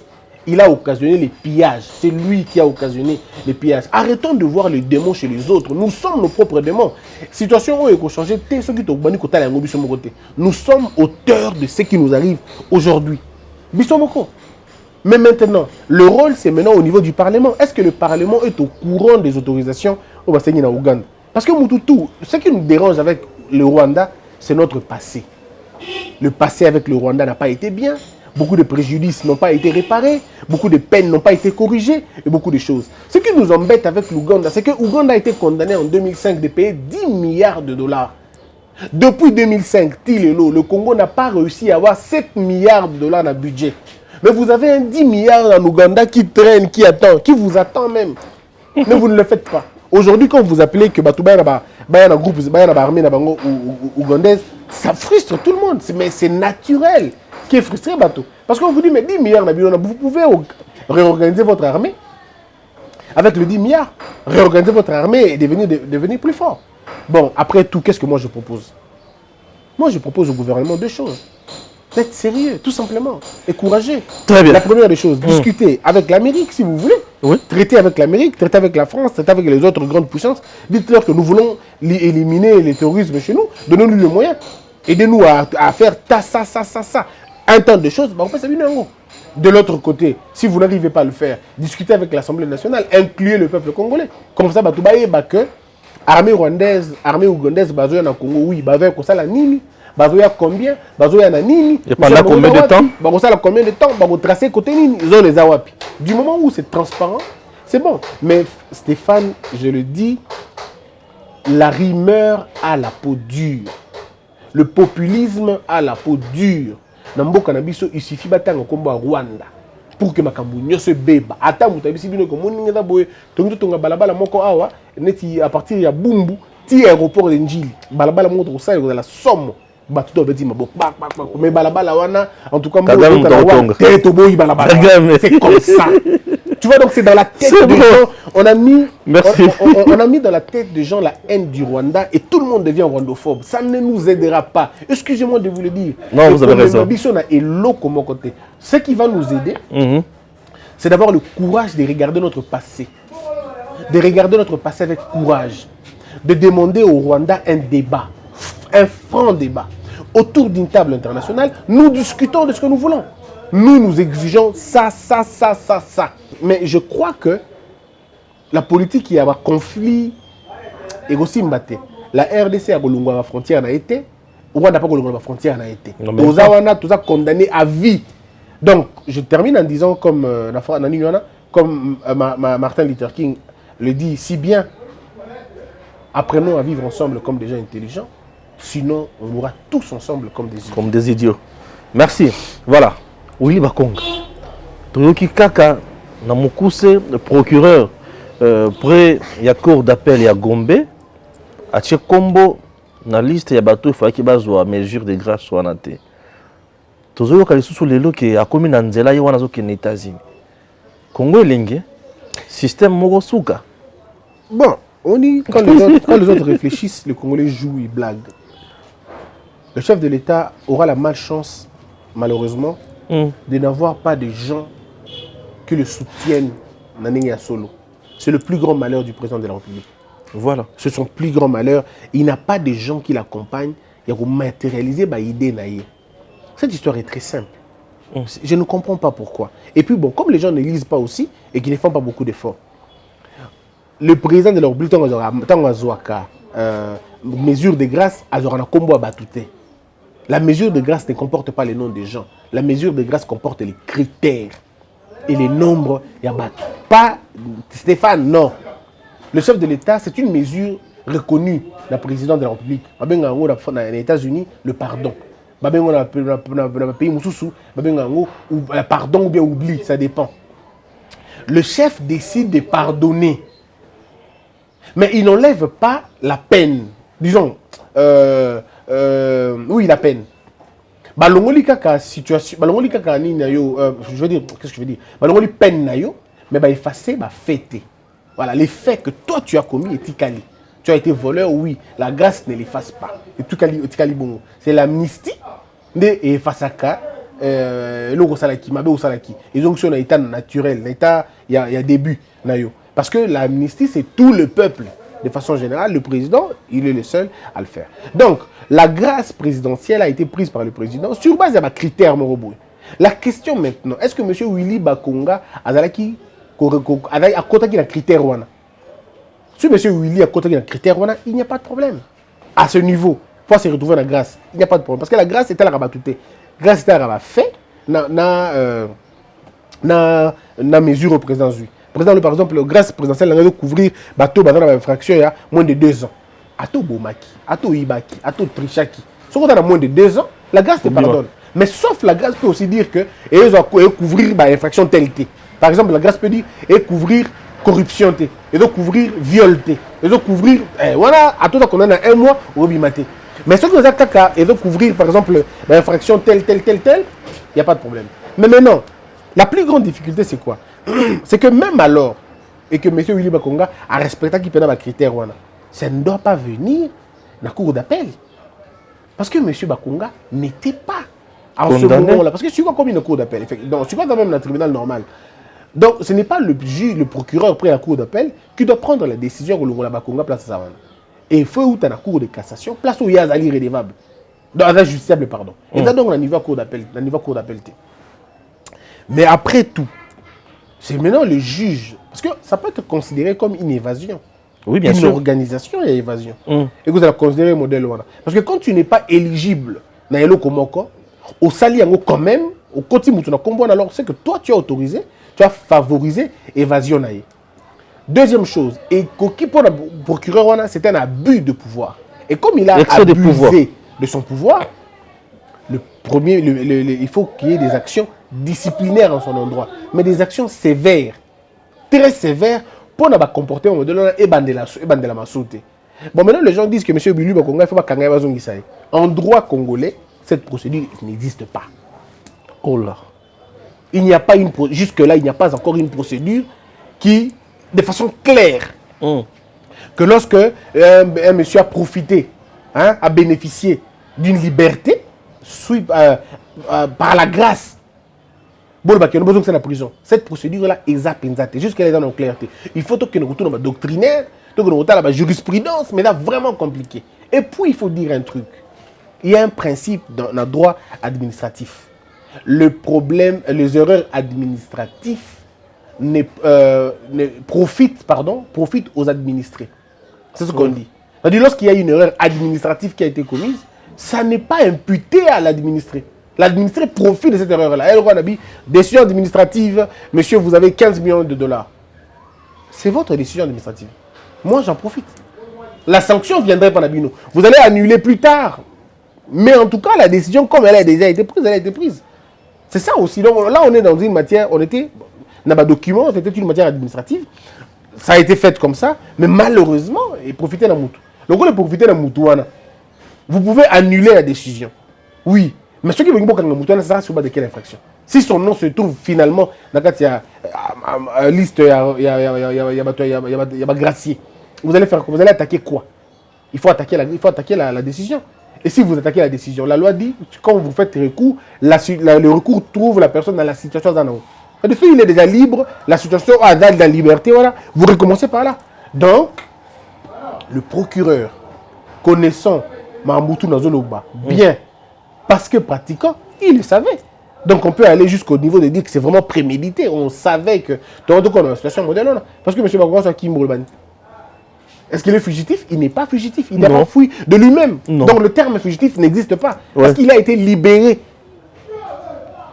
il a occasionné les pillages. C'est lui qui a occasionné les pillages. Arrêtons de voir les démons chez les autres. Nous sommes nos propres démons. Situation où il faut changer. Nous sommes auteurs de ce qui nous arrive aujourd'hui. Mais maintenant, le rôle c'est maintenant au niveau du Parlement. Est-ce que le Parlement est au courant des autorisations au Basseni na Ouganda? Parce que Moutoutou, ce qui nous dérange avec le Rwanda, c'est notre passé. Le passé avec le Rwanda n'a pas été bien. Beaucoup de préjudices n'ont pas été réparés, beaucoup de peines n'ont pas été corrigées et beaucoup de choses. Ce qui nous embête avec l'Ouganda, c'est que l'Ouganda a été condamné en 2005 de payer 10 milliards de dollars. Depuis 2005, le Congo n'a pas réussi à avoir 7 milliards de dollars dans le budget. Mais vous avez un 10 milliards en Ouganda qui traîne, qui attend, qui vous attend même. Mais vous ne le faites pas. Aujourd'hui, quand vous appelez que Batouba un groupe, armée ougandaise, ça frustre tout le monde. Mais c'est naturel. Qui est frustré, bateau. Parce qu'on vous dit, mais 10 milliards, vous pouvez réorganiser votre armée. Avec le 10 milliards, réorganiser votre armée et devenir plus fort. Bon, après tout, qu'est-ce que moi je propose? Moi, je propose au gouvernement deux choses. D'être sérieux, tout simplement. Et courageux. Très bien. La première des choses, discuter avec l'Amérique, si vous voulez. Oui. Traiter avec l'Amérique, traiter avec la France, traiter avec les autres grandes puissances. Dites-leur que nous voulons éliminer les terroristes chez nous. Donnez-nous les moyens. Aidez-nous à faire ça. Un tas de choses, on peut s'abîmer en gros. De l'autre côté, si vous n'arrivez pas à le faire, discutez avec l'Assemblée nationale, incluez le peuple congolais. Comme ça, que l'armée rwandaise, l'armée ougandaise, bazoya na Congo, oui, bazoya kosala nini, bazoya combien, bazoya na nini. Et pendant combien de temps? Bazoya combien de temps, bazoya tracer côté nini, ils ont les awapi. Du moment où c'est transparent, c'est bon. Mais Stéphane, je le dis, la rumeur a la peau dure. Le populisme a la peau dure. Nambo Kanabiso, il suffit de combat à Rwanda pour que Makambunyo se beba. Attends, vous avez dit que mon ninga boy, tonga balabala moko awa, neti à partir ya Bumbu, ti aéroport de Njili, balabala moko au sein de la somme. Batuto avait dit mais balabala wana, en tout cas, c'est comme ça. Tu vois, donc c'est dans la tête des gens, on a mis dans la tête des gens la haine du Rwanda et tout le monde devient rwandophobe. Ça ne nous aidera pas. Excusez-moi de vous le dire. Non, vous avez raison. Ce qui va nous aider, c'est d'avoir le courage de regarder notre passé. De regarder notre passé avec courage. De demander au Rwanda un débat, un franc débat. Autour d'une table internationale, nous discutons de ce que nous voulons. Nous exigeons ça. Mais je crois que la politique qui a un conflit est aussi mbattée. La RDC a la frontière n'a été, Rwanda n'a pas la frontière n'a été. Tous a condamné à vie. Donc, je termine en disant comme Martin Luther King le dit si bien, apprenons à vivre ensemble comme des gens intelligents, sinon on mourra tous ensemble comme des idiots. Comme des idiots. Merci. Voilà. Oui, Bakonga. Toyoki Kaka, Namukuse, le procureur, près la cour d'appel à Gombe, à Tchekombo, dans la liste, il y a bateau, il faut qu'il y ait mesure de grâce soit noté. tozoyoka lisusu lelo ke akomi na nzela ye wana azokende États-Unis. Congo elingi système moko suka. Bon, on dit quand les autres réfléchissent, les Congolais jouent et blaguent. Le chef de l'État aura la malchance, malheureusement, de n'avoir pas de gens qui le soutiennent dans Nengia Solo. C'est le plus grand malheur du président de la République. Voilà. C'est son plus grand malheur. Il n'a pas de gens qui l'accompagnent. Il y a matérialiser l'idée. Cette histoire est très simple. Je ne comprends pas pourquoi. Et puis bon, comme les gens ne lisent pas aussi et qu'ils ne font pas beaucoup d'efforts, le président de la République, mesure de grâce, la mesure de grâce ne comporte pas les noms des gens. La mesure de grâce comporte les critères et les nombres. Pas Stéphane, non. Le chef de l'État, c'est une mesure reconnue d'un président de la République. Dans les États-Unis, le pardon. Pardon ou bien oubli, ça dépend. Le chef décide de pardonner. Mais il n'enlève pas la peine. Disons, oui, la peine. Balongoli kaka situation, balongoli kaka ni na yo, je veux dire, qu'est-ce que je veux dire? Balongoli peine na yo, mais bah effacer, bah fêter. Voilà, les faits que toi tu as commis et tikali. Tu as été voleur, oui, la grâce ne l'efface pas. Et tikali bongo. C'est l'amnistie de efasaka logo salaki, mabe ou salaki. Et donc sur un état naturel, l'état il y a début na yo. Parce que l'amnistie c'est tout le peuple. De façon générale, le président, il est le seul à le faire. Donc, la grâce présidentielle a été prise par le président sur base de critères Moroboui. La question maintenant, est-ce que M. Willy Bakonga a côté qui a critère wana? Si M. Willy a côté qui a critère wana, il n'y a pas de problème. À ce niveau, pour se retrouver dans la grâce, il n'y a pas de problème. Parce que la grâce est à la rabatouté. La grâce est à la fait, na mesure au président Zui. Par exemple, la grâce présidentielle a couvrir bateau dans l'infraction il y a moins de 2 ans. Ato Bomaki, Ato Ibaki, Ato Trichaki. Si on a moins de 2 ans, la grâce te pardonne. Mais sauf la grâce peut aussi dire que ils ont couvrir l'infraction telle. Par exemple, la grâce peut dire et couvrir corruption, et donc couvrir viol, et donc couvrir voilà, à tout qu'on a un mois au bimaté. Mais sauf que les actes et donc couvrir par exemple l'infraction telle, il n'y a pas de problème. Mais maintenant, la plus grande difficulté c'est quoi? C'est que même alors, et que M. Willy Bakonga a respecté qui peut avoir critères, ça ne doit pas venir dans la cour d'appel. Parce que M. Bakonga n'était pas en ce moment-là. Parce que tu vois comme une cour d'appel. Donc, tu vois quand même dans le tribunal normal. Donc, ce n'est pas le juge, le procureur près la cour d'appel qui doit prendre la décision où le Bakonga place à et il faut où tu as la cour de cassation, place où il y a un irrédévable. Dans la justiciable, pardon. Et là, donc, on a niveau cour d'appel. Mais après tout, c'est maintenant le juge. Parce que ça peut être considéré comme une évasion. Oui, bien sûr. Une organisation et évasion. Et que vous allez considérer le modèle. Parce que quand tu n'es pas éligible, au sali quand même, au côté où tu n'as combo, alors c'est que toi tu as autorisé, tu as favorisé l'évasion. Deuxième chose, et Koki pour le procureur, c'est un abus de pouvoir. Et comme il a abusé de son pouvoir, il faut qu'il y ait des actions disciplinaires en son endroit, mais des actions sévères, très sévères, pour ne pas comporter un modèle et bandela masouté. Bon, maintenant les gens disent que M. Bilu Bakonga, il ne faut pas kangaï bazongisaï. En droit congolais, cette procédure n'existe pas. Oh là. Il n'y a pas jusque-là, il n'y a pas encore une procédure qui, de façon claire, que lorsque un monsieur a profité, a bénéficié d'une liberté, par la grâce, c'est la prison. Cette procédure-là est zapinzate. Jusqu'à là, dans la clarté. Il faut que nous retournions dans la doctrinaire, que nous retournions dans la jurisprudence, mais là, vraiment compliqué. Et puis, il faut dire un truc. Il y a un principe dans le droit administratif. Le problème, les erreurs administratives profitent aux administrés. C'est ce qu'on dit. C'est-à-dire, lorsqu'il y a une erreur administrative qui a été commise, ça n'est pas imputé à l'administré. L'administré profite de cette erreur-là. Elle a dit, décision administrative, monsieur, vous avez 15 millions de dollars. C'est votre décision administrative. Moi, j'en profite. La sanction viendrait par la bino. Vous allez annuler plus tard. Mais en tout cas, la décision, comme elle a déjà été prise, elle a été prise. C'est ça aussi. Donc là, on est dans une matière, on était dans un document, c'était une matière administrative. Ça a été fait comme ça, mais malheureusement, il profitait d'un moutou. Donc, on est profité d'un moutou. Vous pouvez annuler la décision. Oui. Mais ceux qui veulent dire ça sur de quelle infraction? Si son nom se trouve finalement dans la liste, il y a gracier. Vous allez attaquer quoi? Il faut attaquer la décision. Et si vous attaquez la décision, la loi dit, quand vous faites recours, le recours trouve la personne dans la situation d'en haut. Le fait il est déjà libre, la situation a dans la liberté, voilà, vous recommencez par là. Donc, le procureur, connaissant Mamoutou Nazoloba, bien, parce que pratiquant, il le savait. Donc on peut aller jusqu'au niveau de dire que c'est vraiment prémédité. On savait que dans une situation modèle, parce que M. Bakoura soit Kim Boulban. Est-ce qu'il est fugitif? Il n'est pas fugitif. Il n'a pas fui de lui-même. Donc le terme fugitif n'existe pas. Parce qu'il a été libéré.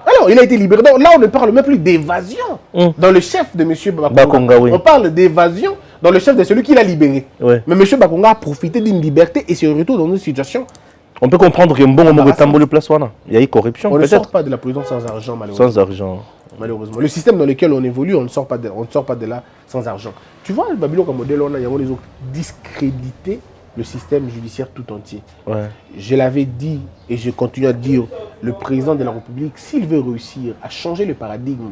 Alors, il a été libéré. Donc là, on ne parle même plus d'évasion. Dans le chef de M. Bakonga, on parle d'évasion dans le chef de celui qui l'a libéré. Mais M. Bakonga a profité d'une liberté et se retrouve dans une situation. On peut comprendre qu'il y a un bon moment de tambour place. Il y a eu corruption. On ne sort pas de la prison sans argent, malheureusement. Sans argent. Malheureusement. Le système dans lequel on évolue, on ne sort pas de là sans argent. Tu vois, le Babylone comme modèle, on a discrédité le système judiciaire tout entier. Je l'avais dit et je continue à dire, le président de la République, s'il veut réussir à changer le paradigme,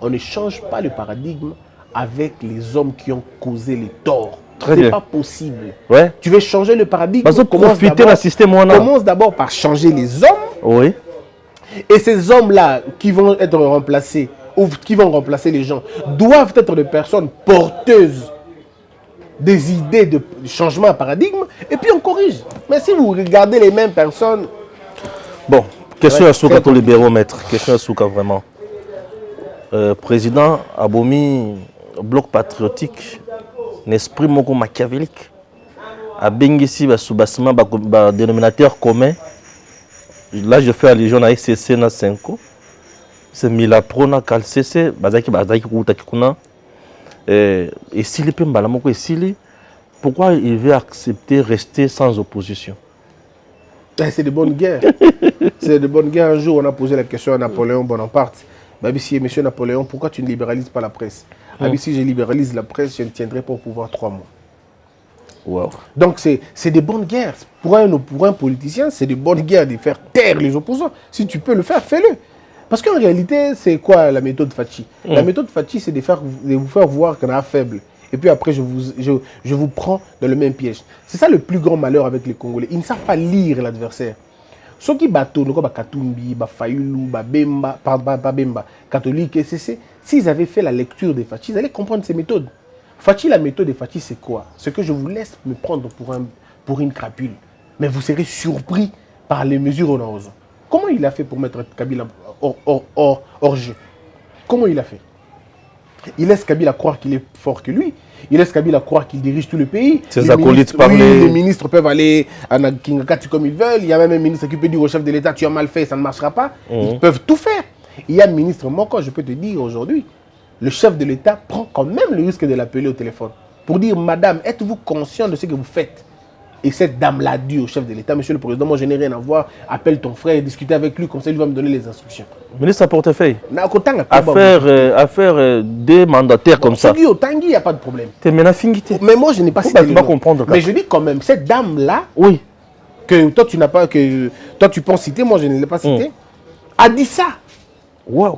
on ne change pas le paradigme avec les hommes qui ont causé les torts. C'est pas possible. Tu veux changer le paradigme, commence d'abord par changer les hommes. Et ces hommes-là qui vont être remplacés, ou qui vont remplacer les gens, doivent être des personnes porteuses des idées de changement de paradigme, et puis on corrige. Mais si vous regardez les mêmes personnes... Bon, question à Souka, ton libéraux, maître. Question à Souka, vraiment. Président Abomi, bloc patriotique, un esprit moko machiavélique. A Bengisi, sous-bassement, dénominateur commun. Là, je fais allusion à SCC na 5. C'est Milaprona Kalcc, Bazaki Koutakikuna. Et s'il est Mbalamoko et s'il pourquoi il veut accepter rester sans opposition? C'est de bonnes guerres. C'est de bonnes guerres. Un jour, on a posé la question à Napoléon Bonaparte. Babissi, monsieur Napoléon, pourquoi tu ne libéralises pas la presse? Si je libéralise la presse, je ne tiendrai pas au pouvoir 3 mois. Wow. Donc c'est des bonnes guerres. Pour un politicien, c'est des bonnes guerres de faire taire les opposants. Si tu peux le faire, fais-le. Parce qu'en réalité, c'est quoi la méthode Fachi? La méthode Fachi, c'est de vous faire voir qu'on est faible. Et puis après, je vous prends dans le même piège. C'est ça le plus grand malheur avec les Congolais. Ils ne savent pas lire l'adversaire. Ceux qui battent, Katumbi, Fayulu, Bemba, catholique, etc. S'ils avaient fait la lecture des Fachi, ils allaient comprendre ces méthodes. Fachi, la méthode de Fachi, c'est quoi? C'est que je vous laisse me prendre pour une crapule. Mais vous serez surpris par les mesures en ose. Comment il a fait pour mettre Kabila hors jeu? Comment il a fait? Il laisse Kabila croire qu'il est fort que lui. Il laisse Kabila croire qu'il dirige tout le pays. Ses acolytes parlent. Les ministres peuvent aller à Kingakati comme ils veulent. Il y a même un ministre qui peut dire au chef de l'État, tu as mal fait, ça ne marchera pas. Ils peuvent tout faire. Il y a un ministre, moi, quand je peux te dire aujourd'hui, le chef de l'État prend quand même le risque de l'appeler au téléphone pour dire, madame, êtes-vous conscient de ce que vous faites? Et cette dame-là dit au chef de l'État, monsieur le président, moi je n'ai rien à voir, appelle ton frère et discute avec lui, comme ça il va me donner les instructions. Ministre à portefeuille. Affaire des mandataires comme ça. Il n'y a pas de problème. Mais moi je n'ai pas cité le nom. Mais je dis quand même, cette dame-là, oui, que toi tu n'as pas, que toi tu penses citer, moi je ne l'ai pas cité, a dit ça. Wow.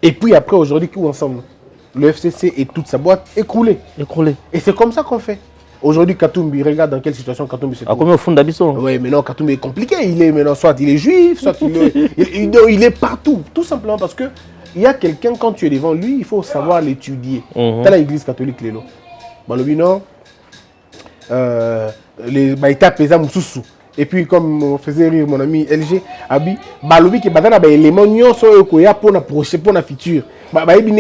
Et puis après aujourd'hui, où ensemble, le FCC et toute sa boîte écroulée. Et c'est comme ça qu'on fait. Aujourd'hui, Katumbi, regarde dans quelle situation Katumbi se trouve. Comment au fond d'Abisso? Oui, mais non, Katumbi est compliqué. Il est maintenant, soit il est juif, soit il est partout. Tout simplement parce que il y a quelqu'un, quand tu es devant lui, il faut savoir l'étudier. Dans l'église catholique, Lélo. Balobino, les étapes les Moussoussou. Et puis, comme on faisait rire mon ami LG, Abi, Balobi qui batana ba élément nyonso ko ya pour la prochaine pour la future. C'est-à-dire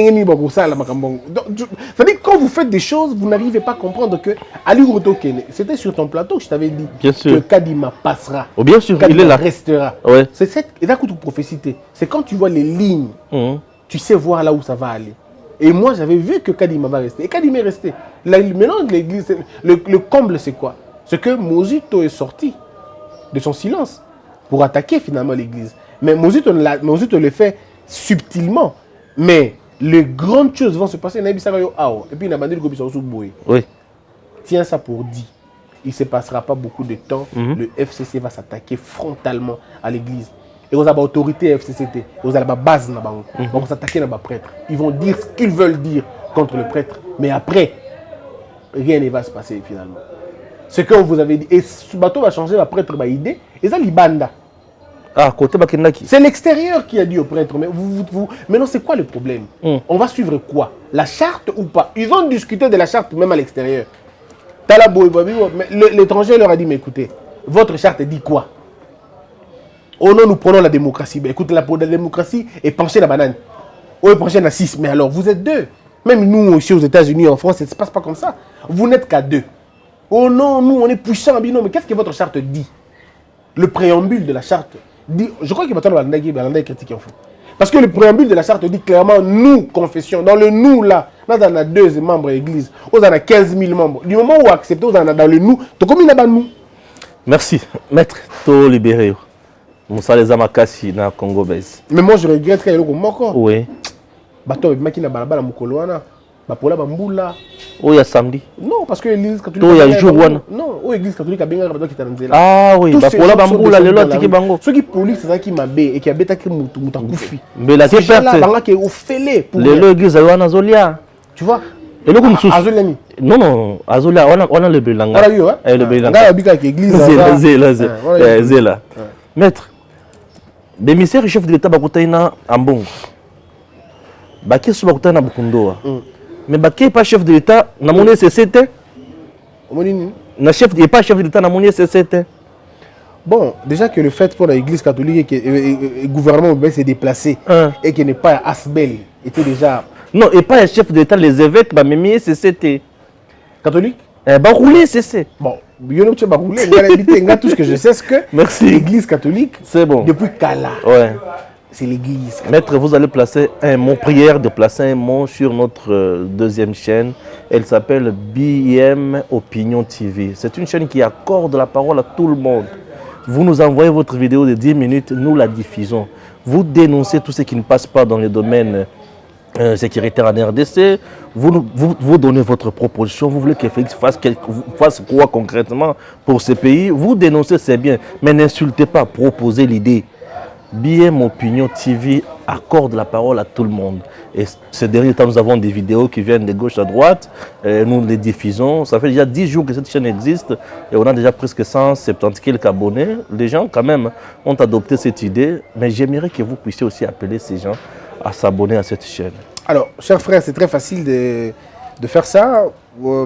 quand vous faites des choses, vous n'arrivez pas à comprendre que Ali Rotokene, c'était sur ton plateau que je t'avais dit que Kadima passera. Oh, bien sûr, Kadima il est là. Restera. Ouais. C'est cette prophétie. C'est quand tu vois les lignes, tu sais voir là où ça va aller. Et moi, j'avais vu que Kadima va rester. Et Kadima est resté. Maintenant, l'église, le comble, c'est quoi? C'est que Mozito est sorti de son silence pour attaquer finalement l'église. Mais Mozito le fait subtilement. Mais les grandes choses vont se passer. Et puis il a bandé le Gobiso sous Boué. Oui. Tiens ça pour dit. Il ne se passera pas beaucoup de temps. Le FCC va s'attaquer frontalement à l'église. et vous avez autorité FCCT, vous avez la base na bango. Donc s'attaquer na ba prêtre. Ils vont dire ce qu'ils veulent dire contre le prêtre, mais après rien ne va se passer finalement. Ce que vous avez dit et ce bateau va changer la prêtre ba idée et ça libanda. Ah, côté Bakendaki. C'est l'extérieur qui a dit au prêtre, mais maintenant c'est quoi le problème? On va suivre quoi? La charte ou pas? Ils ont discuté de la charte même à l'extérieur. L'étranger leur a dit, mais écoutez, votre charte dit quoi? Oh non, nous prenons la démocratie. Ben, écoutez, la démocratie est penchée la banane. Ou est penchée la 6. Mais alors, vous êtes deux. Même nous, aussi aux États-Unis, en France, ça ne se passe pas comme ça. Vous n'êtes qu'à deux. Oh non, nous, on est puissants. Non, mais qu'est-ce que votre charte dit? Le préambule de la charte dit, je crois qu'il va falloir la critique en fait. Parce que le préambule de la charte dit clairement, nous, confession, dans le nous là, là, on a 2 membres de l'église, on a 15 000 membres. Du moment où on accepte, on a dans le nous, tu comme il a nous. Merci, maître, to libéré. Moussa les Amakasi na Congo Base. Mais moi je regrette qu'il y a eu moko. Oui. Bato maki na balabala mukoloana, bapola bambula. Oh, il y a samedi. Non, parce que l'église catholique. Oh, il y a jour one. Non, oh, l'église catholique a bien gardé qui t'a nzela. Ah oui, bapola bambula le lot qui bango. Ceux qui police c'est ça qui m'a bé et qui a bêta qui muta kufi. Mais la qui perte. Banga qui est au fêlé pour. Le l'église a wana zolia. Tu vois? Et le comme sous. Azoliani. Non, Azolia, on a le belanga. Ah, oui, le belanga. Nga bika l'église. Zela. Maître. Les ministères chef de l'État bakutaina ambongo. Baki su bakutaina bukundoa. Mais Baki pas chef de l'État, na mon CCT. Na chef n'est pas chef de l'État, na mon CCT. Bon, déjà que le fait pour l'église catholique et le gouvernement s'est déplacé et qu'il n'est pas à Asbel était déjà. Non, et pas un chef de l'État, les évêques, bah même CCT. Catholique? Bah rouler CC. Bon, tout ce que je sais, c'est que l'église catholique, c'est bon. Depuis Kala, ouais. C'est l'église catholique. Maître, vous allez placer un mot, prière de placer un mot sur notre deuxième chaîne. Elle s'appelle BM Opinion TV. C'est une chaîne qui accorde la parole à tout le monde. Vous nous envoyez votre vidéo de 10 minutes, nous la diffusons. Vous dénoncez tout ce qui ne passe pas dans le domaine sécuritaire en RDC, vous donnez votre proposition, vous voulez que Félix fasse quoi concrètement pour ce pays, vous dénoncez, c'est bien, mais n'insultez pas, proposez l'idée. BM Opinion TV accorde la parole à tout le monde. Et ces derniers temps, nous avons des vidéos qui viennent de gauche à droite, nous les diffusons. Ça fait déjà 10 jours que cette chaîne existe et on a déjà presque 170 quelques abonnés. Les gens quand même ont adopté cette idée, mais j'aimerais que vous puissiez aussi appeler ces gens à s'abonner à cette chaîne. Alors, chers frères, c'est très facile de faire ça.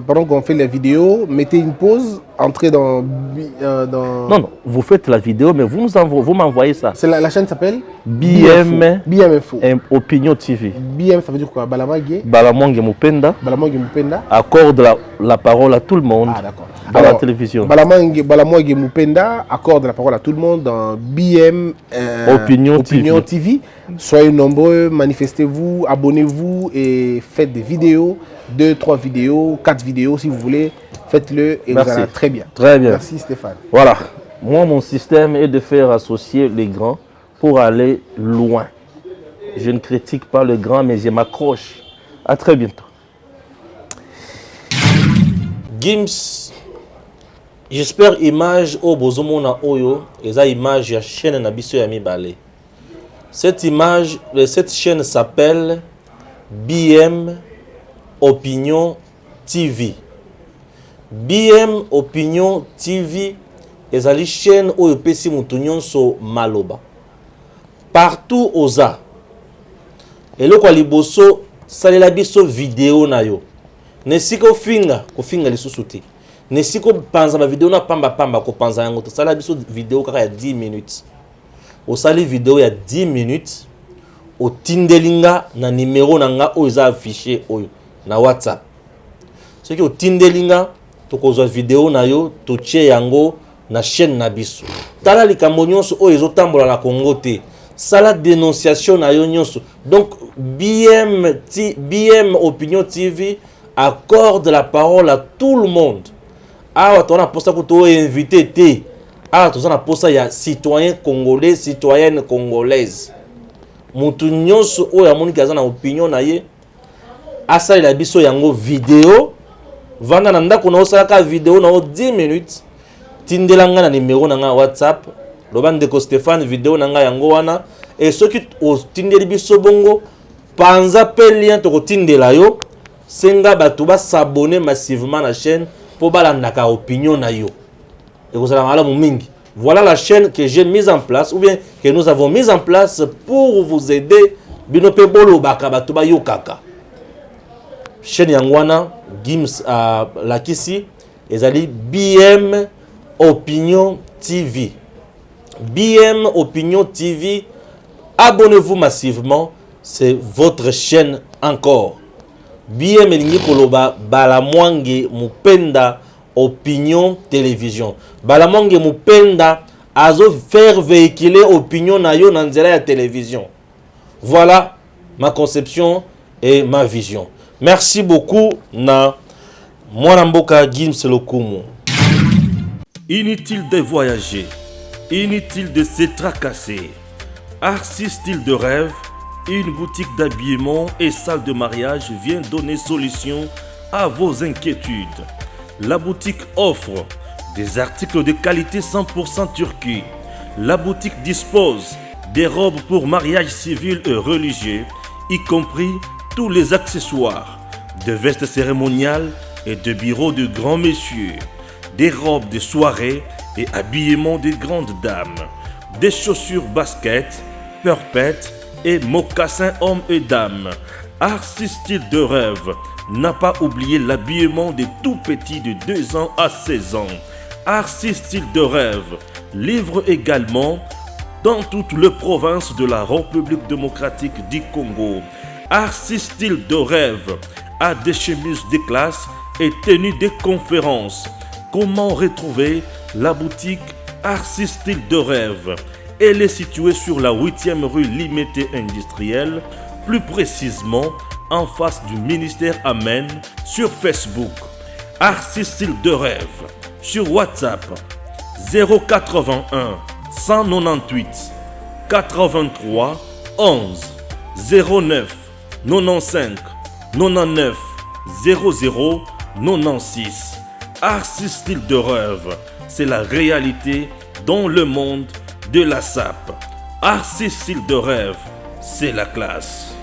Pendant qu'on fait la vidéo, mettez une pause, entrez dans... Non, vous faites la vidéo, mais vous m'envoyez ça. La chaîne s'appelle BM Info. Opinion TV. BM, ça veut dire quoi? Balamongue Mupenda. Accorde la parole à tout le monde. Ah, d'accord. Dans la télévision. Balamongue Mupenda accorde la parole à tout le monde dans BM Opinion TV. Soyez nombreux, manifestez-vous, abonnez-vous et faites des vidéos. 2, 3 vidéos, 4 vidéos si vous voulez. Faites-le et merci. Vous allez très bien. Très bien. Merci Stéphane. Voilà. Moi, mon système est de faire associer les grands pour aller loin. Je ne critique pas le grand, mais je m'accroche. À très bientôt. Gims, j'espère image au bozomona oyo, eza image ya chaîne na biso ya mibale. Cette image, cette chaîne s'appelle BM Opinion TV. BM Opinion TV ezali chaîne oyo pesi mutu nyonso maloba. Partout oza. Eloko liboso salela biso vidéo na yo. Nesiko finga lisusu te. Nesiko panza ba vidéo na pamba ko panza yango to sala biso vidéo kaka ya 10 minutes. O sali vidéo ya 10 minutes. O tindelinga na numéro na nga oyo za affiché oyo na WhatsApp. Ce qui o tindelinga to kozwa vidéo na yo to tie yango na chaîne na biso. Tala likambo nyonso oyo ezotambola na Congo te. Sala dénonciation na yo nyonso. Donc BM Opinion TV accorde la parole à tout le monde. Ah, tu as posta que tu es invité. Ah, tu as posta ya citoyen congolais, citoyenne congolaise. Mutu nyonso oyo amoni kaza na opinion na ye. Asa la biso yango vidéo. Vanda na ndako na osala ka vidéo na 10 minutes. Tindelanga na numéro na nga WhatsApp. lobande ko Stéphane vidéo nanga yango wana et ceux qui otindeli biso bongo panza pe lien to kotindela yo senga bato ba s'abonner massivement à la chaîne pour balandaka opinion na yo et vous allez malamu mingi. Voilà la chaîne que j'ai mise en place ou bien que nous avons mise en place pour vous aider binope bolo baka bato ba yo kaka. Chaîne yangwana Gims la kisi ezali BM Opinion TV. BM Opinion TV, abonnez-vous massivement, c'est votre chaîne encore. BM elingi koloba balamwange mupenda Opinion Télévision. Balamwange mupenda azo faire véhiculer opinion na yo na nzela ya télévision. Voilà ma conception et ma vision. Merci beaucoup na mwana mboka Gims Lokumu. Inutile de voyager, inutile de se tracasser. Arcis Style de Rêve, une boutique d'habillement et salle de mariage vient donner solution à vos inquiétudes. La boutique offre des articles de qualité 100% turquie. La boutique dispose des robes pour mariage civil et religieux, y compris tous les accessoires, de vestes cérémoniales et de bureaux de grands messieurs, des robes de soirée et habillement de grandes dames, des chaussures baskets, perpètes et mocassins hommes et dames. Arcis Style de Rêve n'a pas oublié l'habillement des tout petits de 2 ans à 16 ans. Arcis Style de Rêve livre également dans toutes les provinces de la République démocratique du Congo. Arcis Style de Rêve a des chemises de classe et tenues de conférences. Comment retrouver la boutique Arcis Style de Rêve? Elle est située sur la 8e rue Limité Industrielle, plus précisément en face du ministère Amen, sur Facebook. Arcis Style de Rêve, sur WhatsApp 081 198 83 11 09 95 99 00 96. Arcis Style de Rêve, c'est la réalité dans le monde de la SAP. Arcis Style de Rêve, c'est la classe.